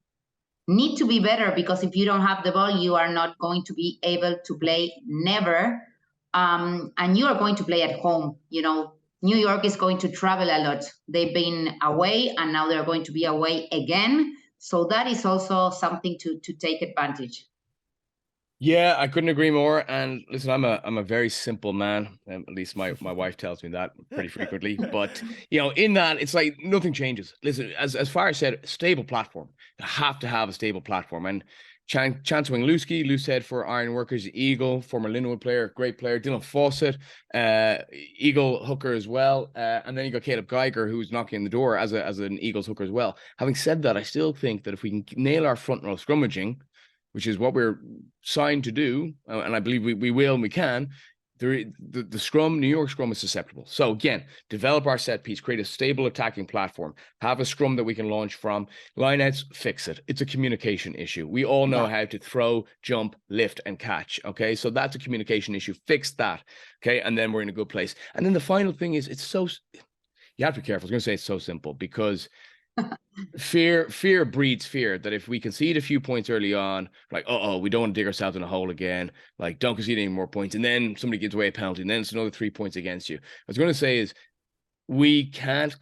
need to be better, because if you don't have the ball, you are not going to be able to play never. And you are going to play at home. You know, New York is going to travel a lot. They've been away, and now they're going to be away again. So that is also something to take advantage.
Yeah, I couldn't agree more. And listen, I'm a very simple man. At least my wife tells me that pretty frequently. But in that, it's like nothing changes. Listen, as Farrah said, stable platform. You have to have a stable platform. And Chance Wing-Lewski, loose head for Ironworkers, Eagle, former Linwood player, great player. Dylan Fawcett, Eagle hooker as well. And then you got Caleb Geiger, who's knocking the door as an Eagles hooker as well. Having said that, I still think that if we can nail our front row scrummaging, which is what we're signed to do, and I believe we will and we can, the scrum, New York scrum, is susceptible. So again, develop our set piece, create a stable attacking platform, have a scrum that we can launch from. Lineouts, fix it. It's a communication issue. We all know how to throw, jump, lift, and catch. Okay, so that's a communication issue. Fix that. Okay, and then we're in a good place. And then the final thing is, you have to be careful. I was going to say it's so simple, because fear breeds fear. That if we concede a few points early on, like, we don't want to dig ourselves in a hole again, like, don't concede any more points, and then somebody gives away a penalty, and then it's another 3 points against you. I was going to say is, we can't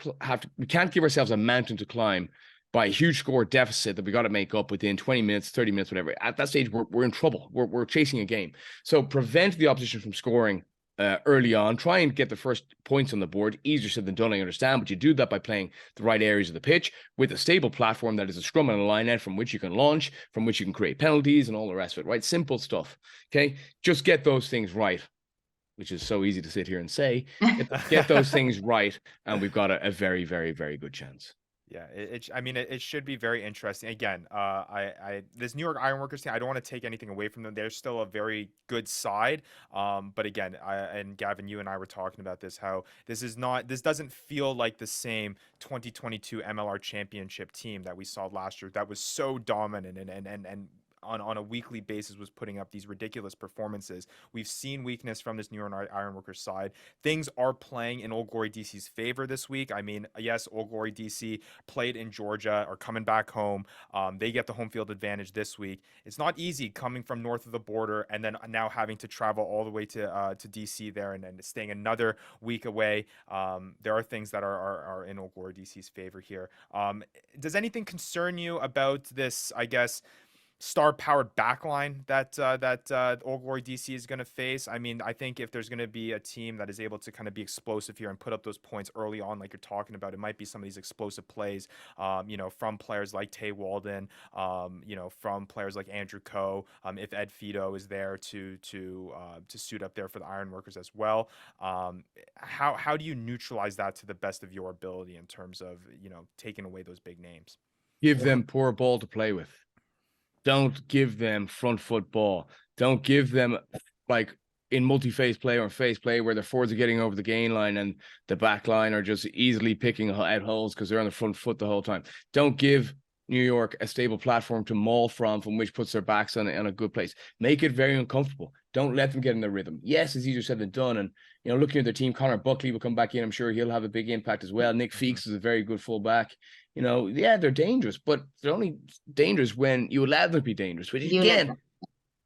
give ourselves a mountain to climb by a huge score deficit that we got to make up within 20 minutes, 30 minutes, whatever. At that stage, we're in trouble. We're chasing a game. So prevent the opposition from scoring early on. Try and get the first points on the board. Easier said than done, I understand, but you do that by playing the right areas of the pitch with a stable platform that is a scrum and a line out from which you can launch, from which you can create penalties and all the rest of it, right? Simple stuff. Okay, just get those things right, which is so easy to sit here and say. Get those things right, and we've got a very, very, very good chance.
Yeah, it should be very interesting. Again, this New York Ironworkers team, I don't want to take anything away from them. They're still a very good side. But again, and Gavin, you and I were talking about this, how this doesn't feel like the same 2022 MLR championship team that we saw last year that was so dominant and on a weekly basis was putting up these ridiculous performances. We've seen weakness from this New York Ironworkers side. Things are playing in Old Glory DC's favor this week. I mean, yes, Old Glory DC played in Georgia, or coming back home. They get the home field advantage this week. It's not easy coming from north of the border and then now having to travel all the way to DC there and staying another week away. There are things that are in Old Glory DC's favor here. Does anything concern you about this, I guess, star-powered backline that Old Glory DC is going to face. I mean, I think if there's going to be a team that is able to kind of be explosive here and put up those points early on, like you're talking about, it might be some of these explosive plays, from players like Tay Walden, from players like Andrew Coe, if Ed Fido is there to suit up there for the Ironworkers as well. How do you neutralize that to the best of your ability in terms of taking away those big names?
Give them poor ball to play with. Don't give them front foot ball. Don't give them like in multi-phase play or phase play where the forwards are getting over the gain line and the back line are just easily picking out holes because they're on the front foot the whole time. Don't give New York a stable platform to maul from which puts their backs on a good place. Make it very uncomfortable. Don't let them get in their rhythm. Yes, it's easier said than done. And, looking at their team, Connor Buckley will come back in. I'm sure he'll have a big impact as well. Nick Feeks is a very good fullback. They're dangerous, but they're only dangerous when you allow them to be dangerous. Which, again,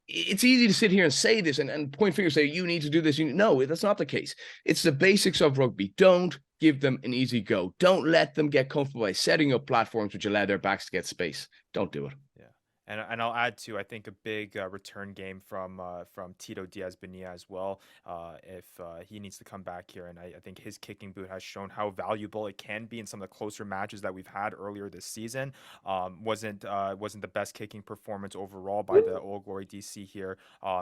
it's easy to sit here and say this and point fingers, say, you need to do this. No, that's not the case. It's the basics of rugby. Don't give them an easy go. Don't let them get comfortable by setting up platforms which allow their backs to get space. Don't do it.
Yeah. And I'll add to, I think, a big return game from Tito Diaz-Bonilla as well. If he needs to come back here, and I think his kicking boot has shown how valuable it can be in some of the closer matches that we've had earlier this season. Wasn't the best kicking performance overall by the Old Glory DC here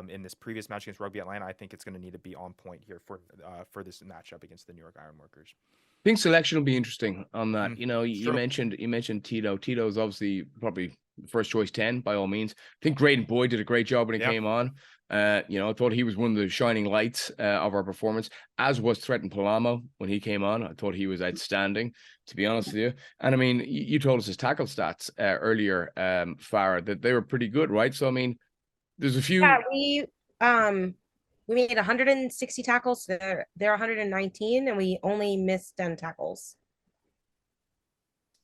in this previous match against Rugby Atlanta. I think it's going to need to be on point here for this matchup against the New York Ironworkers.
I think selection will be interesting on that.
Sure.
You mentioned Tito. Tito is obviously probably first choice 10 by all means. I think Graydon Boyd did a great job when he came on. I thought he was one of the shining lights of our performance, as was Threaten Palamo when he came on. I thought he was outstanding, to be honest with you. And I mean, you told us his tackle stats earlier, Farrah, that they were pretty good, right? So I mean, there's a few.
Yeah, we made 160 tackles. They're 119, and we only missed 10 tackles.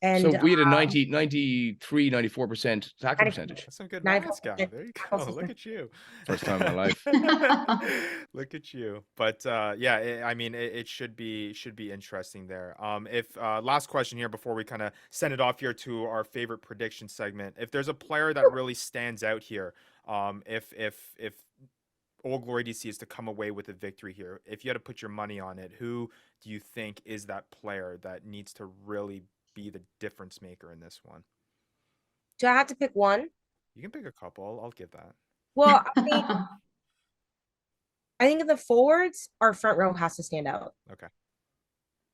And
so we had a 93, 94% tackle percentage.
That's some good maths, Gavin. There you go. Look at you.
First time in my life.
Look at you. But it should be interesting there. If last question here before we kind of send it off here to our favorite prediction segment. If there's a player that really stands out here, if Old Glory DC is to come away with a victory here, if you had to put your money on it, who do you think is that player that needs to really be the difference maker in this one?
Do I have to pick one?
You can pick a couple. I'll give that.
Well, I think in the forwards, our front row has to stand out.
Okay.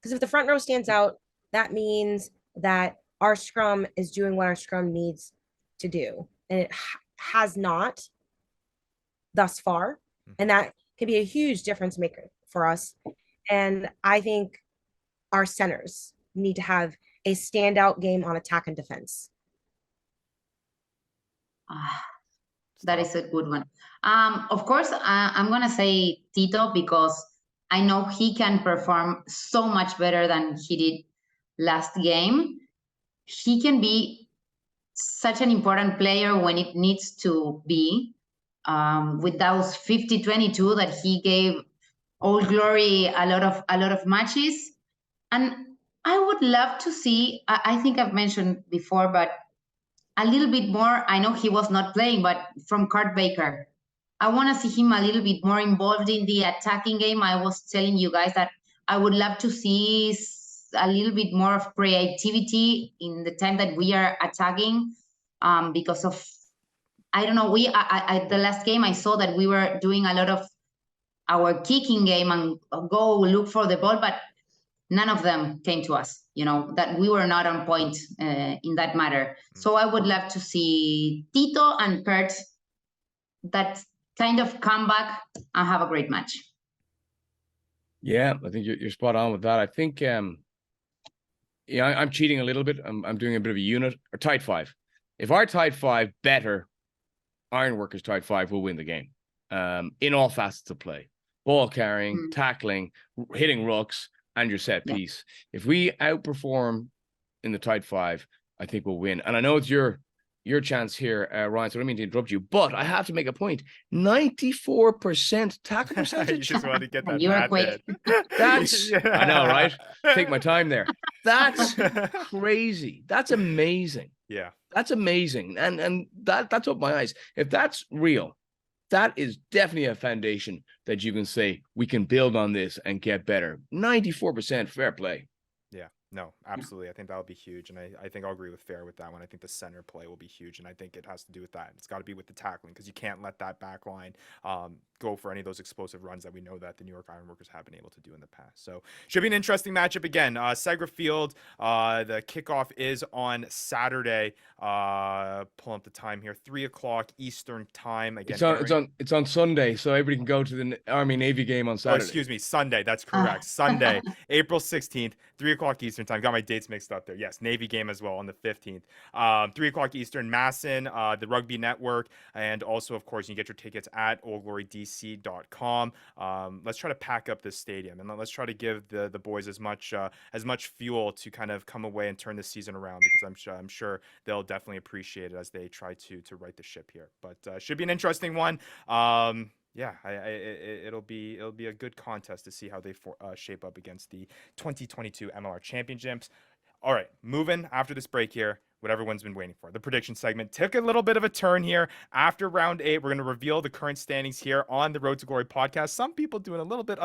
Because if the front row stands out, that means that our scrum is doing what our scrum needs to do. And it has not thus far. And that can be a huge difference maker for us. And I think our centers need to have a standout game on attack and defense.
That is a good one. Of course, I'm going to say Tito because I know he can perform so much better than he did last game. He can be such an important player when it needs to be. With those 50-22 that he gave Old Glory a lot of matches. And I would love to see, I think I've mentioned before, but a little bit more. I know he was not playing, but from Cart Baker, I want to see him a little bit more involved in the attacking game. I was telling you guys that I would love to see a little bit more of creativity in the time that we are attacking, because of, I don't know, the last game I saw that we were doing a lot of our kicking game and go look for the ball, but none of them came to us, that we were not on point in that matter. So I would love to see Tito and Kurt that kind of come back and have a great match.
Yeah, I think you're spot on with that. I think, I'm cheating a little bit. I'm doing a bit of a unit or tight five. If our tight five better, Ironworkers tight five will win the game in all facets of play. Ball carrying, tackling, hitting rucks, and your set piece. If we outperform in the tight five, I think we'll win. And I know it's your chance here, Ryan, so I don't mean to interrupt you, but I have to make a point. 94% tackle percentage.
You just want to get that.
You're quick.
That's, I know, right? Take my time there. That's crazy. That's amazing.
Yeah.
That's amazing. And that's up my eyes. If that's real, that is definitely a foundation that you can say we can build on this and get better. 94% fair play.
Yeah, no, absolutely. I think that'll be huge. And I think I'll agree with Fair with that one. I think the center play will be huge. And I think it has to do with that. It's got to be with the tackling because you can't let that back line go for any of those explosive runs that we know that the New York Ironworkers have been able to do in the past. So should be an interesting matchup again. Segra Field, the kickoff is on Saturday. Pulling up the time here, 3:00 Eastern time. Again,
it's on Sunday, so everybody can go to the Army Navy game on Saturday.
Oh, excuse me, Sunday. That's correct. Sunday, April 16th, 3:00 Eastern time. Got my dates mixed up there. Yes, Navy game as well on the 15th. 3:00 Eastern, Masson, the Rugby Network, and also, of course, you can get your tickets at oldglorydc.com. Let's try to pack up this stadium, and let's try to give the boys as much fuel to kind of come away and turn the season around, because I'm sure they'll definitely appreciate it as they try to right the ship here. But should be an interesting one. Yeah, it'll be a good contest to see how they shape up against the 2022 MLR Championships. All right, moving after this break here, what everyone's been waiting for. The prediction segment took a little bit of a turn here. After round 8, we're going to reveal the current standings here on the Road to Glory podcast. Some people doing a little bit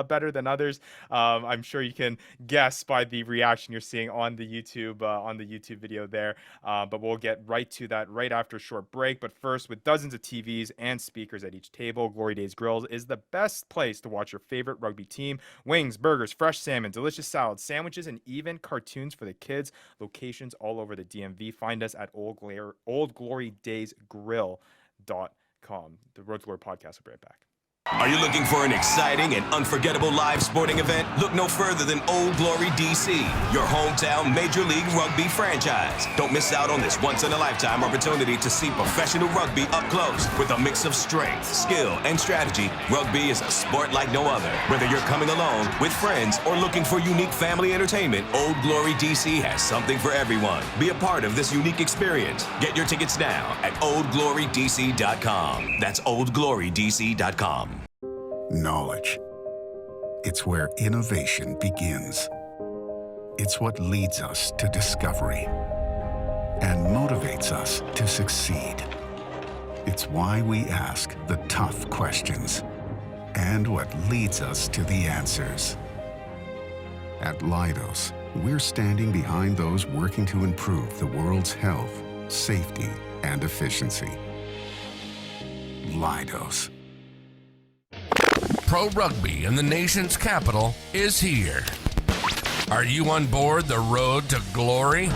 better than others. I'm sure you can guess by the reaction you're seeing on the YouTube video there. But we'll get right to that right after a short break. But first, with dozens of TVs and speakers at each table, Glory Days Grills is the best place to watch your favorite rugby team. Wings, burgers, fresh salmon, delicious salads, sandwiches, and even cartoons for the kids. Locations all over the DMV. Find us at oldglorydaysgrill.com. The Road to Glory podcast will be right back.
Are you looking for an exciting and unforgettable live sporting event? Look no further than Old Glory DC, your hometown Major League Rugby franchise. Don't miss out on this once-in-a-lifetime opportunity to see professional rugby up close. With a mix of strength, skill, and strategy, rugby is a sport like no other. Whether you're coming alone, with friends, or looking for unique family entertainment, Old Glory DC has something for everyone. Be a part of this unique experience. Get your tickets now at oldglorydc.com. That's oldglorydc.com.
Knowledge. It's where innovation begins. It's what leads us to discovery and motivates us to succeed. It's why we ask the tough questions and what leads us to the answers. At Leidos, we're standing behind those working to improve the world's health, safety, and efficiency. Leidos.
Pro Rugby in the nation's capital is here. Are you on board the road to glory?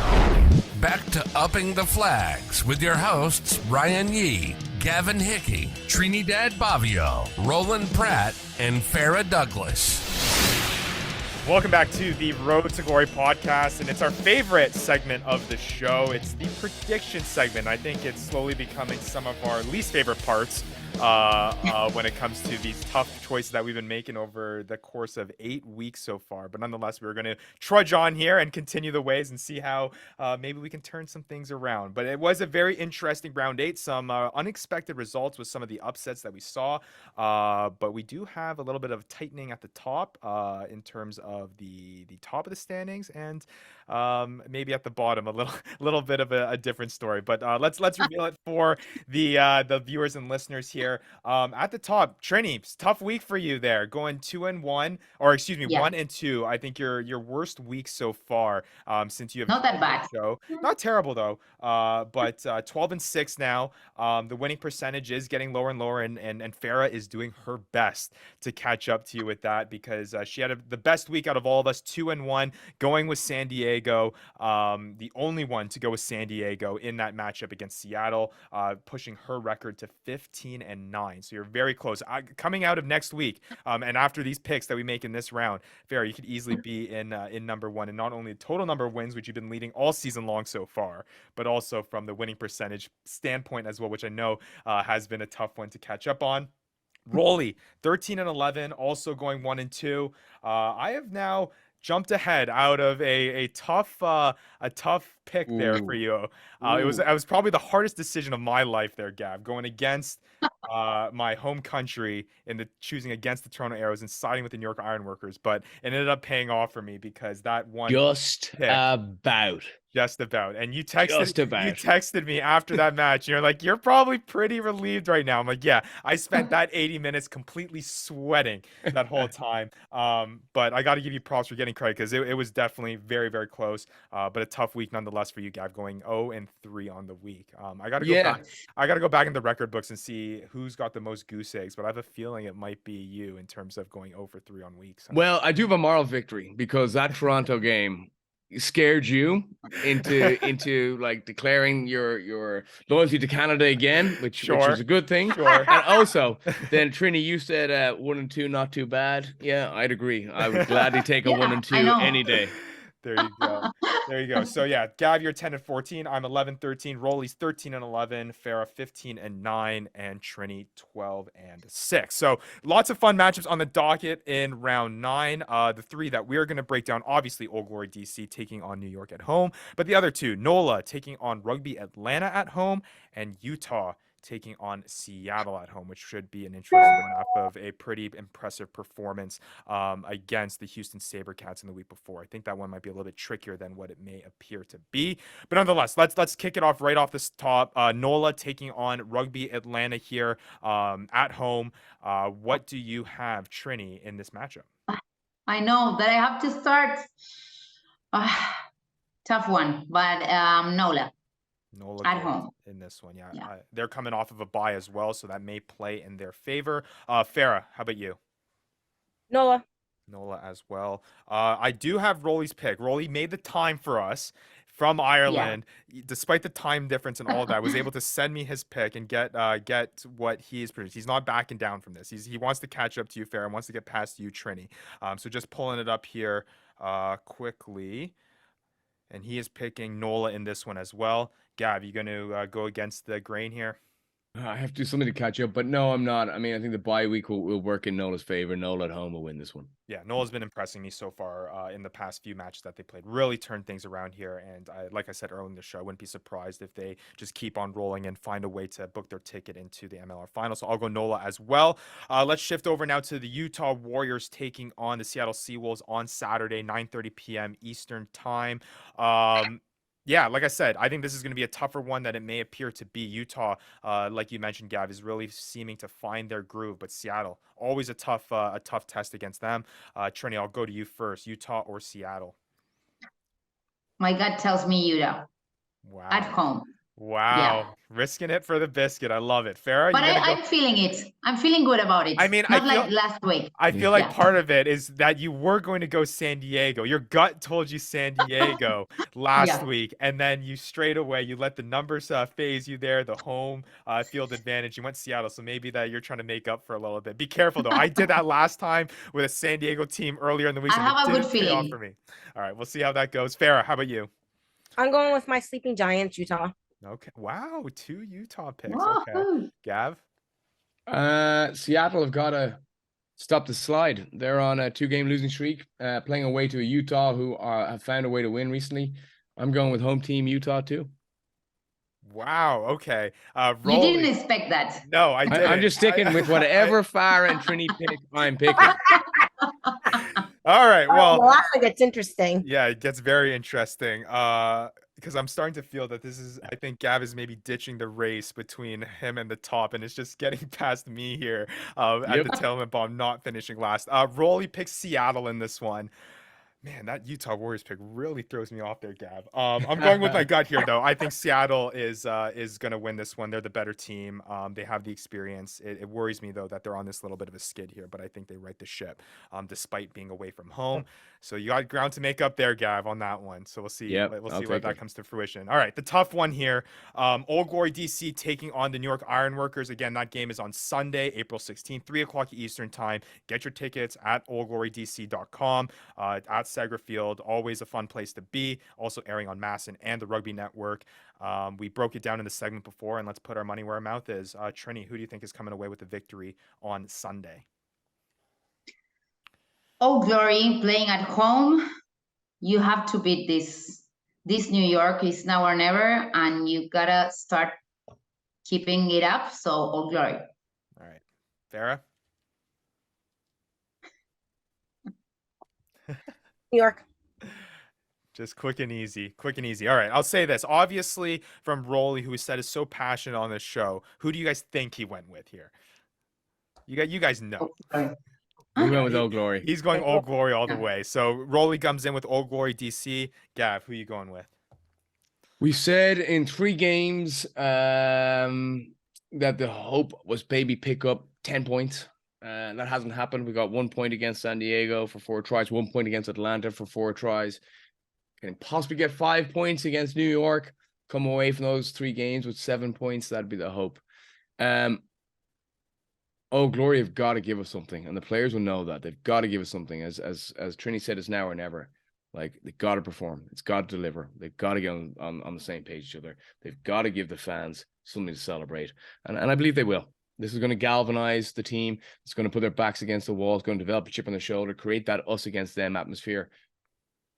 Back to upping the flags with your hosts Ryan Yee, Gavin Hickey, Trinidad Bavio, Roland Pratt, and Farrah Douglas.
Welcome back to the Road to Glory podcast, and it's our favorite segment of the show. It's the prediction segment. I think it's slowly becoming some of our least favorite parts when it comes to these tough choices that we've been making over the course of 8 weeks so far. But nonetheless, we're going to trudge on here and continue the ways and see how maybe we can turn some things around. But it was a very interesting round 8, some unexpected results with some of the upsets that we saw. But we do have a little bit of tightening at the top in terms of the top of the standings, and maybe at the bottom a little bit of a different story. But let's reveal it for the viewers and listeners here. At the top, Trini, tough week for you there, going 1-2. I think your worst week so far since you have
not that bad.
Show. Not terrible though. But 12-6 now. The winning percentage is getting lower and lower, and Farrah is doing her best to catch up to you with that, because she had the best week out of all of us, 2-1, going with San Diego, the only one to go with San Diego in that matchup against Seattle, pushing her record to 15-9. So you're very close. Coming out of next week, and after these picks that we make in this round, Farrah, you could easily be in number one, and not only the total number of wins, which you've been leading all season long so far, but also from the winning percentage standpoint as well, which I know has been a tough one to catch up on. Rolly, 13-11, also going 1-2. I have now jumped ahead out of a tough pick there for you. It was probably the hardest decision of my life there, Gav, going against my home country in the choosing against the Toronto Arrows and siding with the New York Ironworkers, but it ended up paying off for me because that one
Just
pick,
about.
just about. And you
Just about.
texted me after that match. You're like, you're probably pretty relieved right now. I'm like, yeah, I spent that 80 minutes completely sweating that whole time. But I got to give you props for getting credit because it was definitely very, very close. But a tough week nonetheless for you, Gav, going 0-3 on the week. I got to go back. I got to go back in the record books and see who's got the most goose eggs. But I have a feeling it might be you in terms of going 0-3 on weeks.
Well, I do have a moral victory because that Toronto game scared you into like declaring your loyalty to Canada again, which is a good thing.
Sure.
And also, then Trini, you said 1-2, not too bad. Yeah, I'd agree. I would gladly take a 1-2 any day.
There you go. There you go. So yeah, Gav, you're 10-14. I'm 11-13. Rolly's 13-11. Farrah 15-9, and Trini 12-6. So lots of fun matchups on the docket in round 9. The 3 that we're going to break down, obviously, Old Glory DC taking on New York at home, but the other 2, NOLA taking on Rugby Atlanta at home, and Utah taking on Seattle at home, which should be an interesting one off of a pretty impressive performance against the Houston SaberCats in the week before. I think that one might be a little bit trickier than what it may appear to be. But nonetheless, let's kick it off right off the top. NOLA taking on Rugby Atlanta here at home. What do you have, Trini, in this matchup?
I know that I have to start. Tough one, but NOLA.
NOLA
at home
in this one. Yeah. They're coming off of a bye as well, so that may play in their favor. Farrah, how about you?
NOLA.
NOLA as well. I do have Rolly's pick. Rolly made the time for us from Ireland, despite the time difference and all that. Was able to send me his pick and get what he's produced. He's not backing down from this. He wants to catch up to you, Farrah, and wants to get past you, Trini. So just pulling it up here quickly. And he is picking NOLA in this one as well. Gav, you going to go against the grain here?
I have to do something to catch up, but no, I'm not. I mean, I think the bye week will work in NOLA's favor. NOLA at home will win this one.
Yeah, NOLA's been impressing me so far in the past few matches that they played. Really turned things around here. And like I said earlier in the show, I wouldn't be surprised if they just keep on rolling and find a way to book their ticket into the MLR final. So I'll go NOLA as well. Let's shift over now to the Utah Warriors taking on the Seattle Seawolves on Saturday, 9:30 p.m. Eastern time. Yeah, like I said, I think this is going to be a tougher one than it may appear to be. Utah, like you mentioned, Gav, is really seeming to find their groove, but Seattle, always a tough test against them. Trini, I'll go to you first. Utah or Seattle?
My gut tells me Utah.
Wow.
At home.
Wow. Yeah. Risking it for the biscuit. I love it. Farrah,
but I'm feeling it. I'm feeling good about it.
I mean,
not like last week.
I feel like part of it is that you were going to go San Diego. Your gut told you San Diego last week, and then you straight away, you let the numbers phase you there, the home field advantage. You went Seattle, so maybe that you're trying to make up for a little bit. Be careful, though. I did that last time with a San Diego team earlier in the week.
I have a good feeling.
For me. All right, we'll see how that goes. Farrah, how about you?
I'm going with my sleeping giants, Utah.
Okay. Wow. 2 Utah picks.
Whoa.
Okay. Gav?
Seattle have got to stop the slide. They're on a 2-game losing streak, playing away to a Utah who have found a way to win recently. I'm going with home team Utah too.
Wow. Okay.
You didn't expect that.
No, I didn't.
I'm just sticking with whatever Farrah and Trini pick. I'm picking.
All right. Well,
that gets interesting.
Yeah, it gets very interesting. Because I'm starting to feel that I think Gav is maybe ditching the race between him and the top, and it's just getting past me here at the tail end, but I'm not finishing last. Rolly picks Seattle in this one. Man, that Utah Warriors pick really throws me off there, Gav. I'm going with my gut here, though. I think Seattle is going to win this one. They're the better team. They have the experience. It worries me, though, that they're on this little bit of a skid here, but I think they right the ship despite being away from home. So you got ground to make up there, Gav, on that one. So we'll see. We'll see where that comes to fruition. All right, the tough one here. Old Glory DC taking on the New York Ironworkers. Again, that game is on Sunday, April 16th, 3 o'clock Eastern time. Get your tickets at oldglorydc.com. At Segra Field, always a fun place to be. Also airing on Masson and the Rugby Network. We broke it down in the segment before, and let's put our money where our mouth is. Trini, who do you think is coming away with the victory on Sunday?
Oh, Glory, playing at home, you have to beat this this New York is now or never, and you gotta start keeping it up. So all glory.
All right, Farrah.
New York.
Just quick and easy. All right, I'll say this. Obviously, from Rolly, who said is so passionate on this show, who do you guys think he went with here? You guys know.
We went with Old Glory.
He's going Old Glory all the way. So Rolly comes in with Old Glory DC. Gav, who you going with?
We said in 3 games that the hope was maybe pick up 10 points. That hasn't happened. We got 1 point against San Diego for 4 tries, 1 point against Atlanta for 4 tries. Can possibly get 5 points against New York. Come away from those 3 games with 7 points. That'd be the hope. Old Glory have got to give us something, and the players will know that. They've got to give us something. As Trini said, it's now or never. Like, they've got to perform. It's got to deliver. They've got to get on the same page with each other. They've got to give the fans something to celebrate. And I believe they will. This is going to galvanize the team. It's going to put their backs against the wall. It's going to develop a chip on the shoulder, create that us against them atmosphere.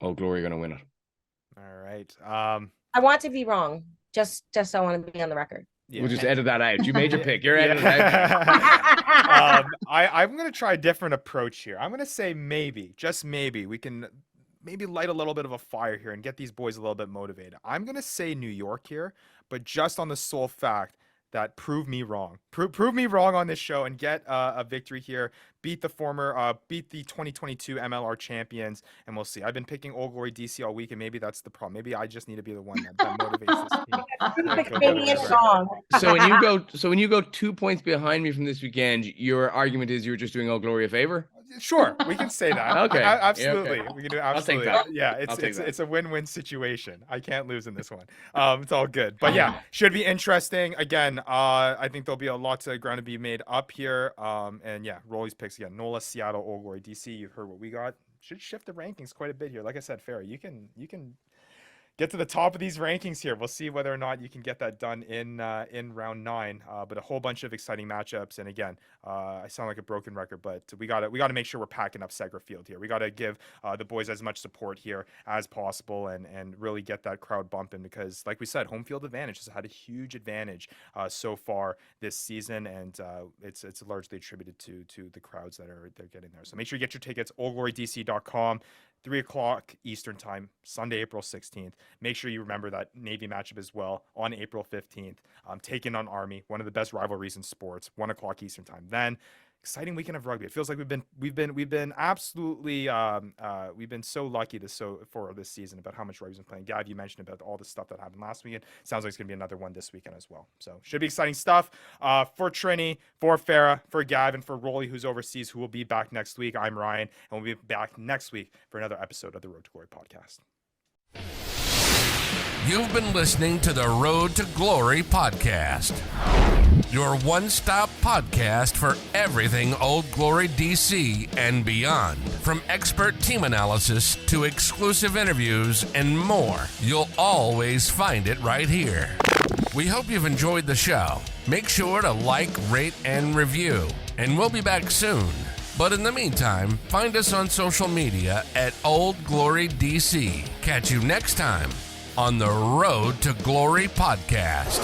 Old Glory are going to win it.
All right.
I want to be wrong. Just I want to be on the record.
Yeah.
We'll just edit that out. You made your pick. You're editing it out.
I'm going to try a different approach here. I'm going to say maybe, just maybe, we can maybe light a little bit of a fire here and get these boys a little bit motivated. I'm going to say New York here, but just on the sole fact that prove me wrong. Prove me wrong on this show and get a victory here. Beat the 2022 MLR champions, and we'll see. I've been picking Old Glory DC all week, and maybe that's the problem. Maybe I just need to be the one that motivates this team.
Maybe it's wrong.
So when you go 2 points behind me from this weekend, your argument is you're just doing Old Glory a favor?
Sure, we can say that.
Okay.
Absolutely.
Yeah, okay.
We can do
I'll take
absolutely.
that.
Yeah, it's a win-win situation. I can't lose in this one. It's all good. But yeah, should be interesting. Again, I think there'll be a lot of ground to be made up here. And yeah, Rolly's picks again. NOLA, Seattle, Old Glory, DC. You've heard what we got. Should shift the rankings quite a bit here. Like I said, Farrah, you can get to the top of these rankings here. We'll see whether or not you can get that done in round 9. But a whole bunch of exciting matchups. And again, I sound like a broken record, but we gotta make sure we're packing up Segra Field here. We gotta give the boys as much support here as possible and really get that crowd bumping, because like we said, home field advantage has had a huge advantage so far this season, and it's largely attributed to the crowds they're getting there. So make sure you get your tickets. oldglorydc.com. 3 o'clock Eastern time, Sunday, April 16th. Make sure you remember that Navy matchup as well on April 15th. Taking on Army, one of the best rivalries in sports, 1 o'clock Eastern time. Then, exciting weekend of rugby. It feels like we've been absolutely we've been so lucky for this season about how much rugby's been playing. Gav, you mentioned about all the stuff that happened last weekend. Sounds like it's gonna be another one this weekend as well. So should be exciting stuff. For Trini, for Farrah, for Gavin, for Rolly, who's overseas, who will be back next week. I'm Ryan, and we'll be back next week for another episode of the Road to Glory podcast.
You've been listening to the Road to Glory podcast, your one-stop podcast for everything Old Glory DC and beyond. From expert team analysis to exclusive interviews and more, you'll always find it right here. We hope you've enjoyed the show. Make sure to like, rate, and review, and we'll be back soon. But in the meantime, find us on social media at Old Glory DC. Catch you next time on the Road to Glory podcast.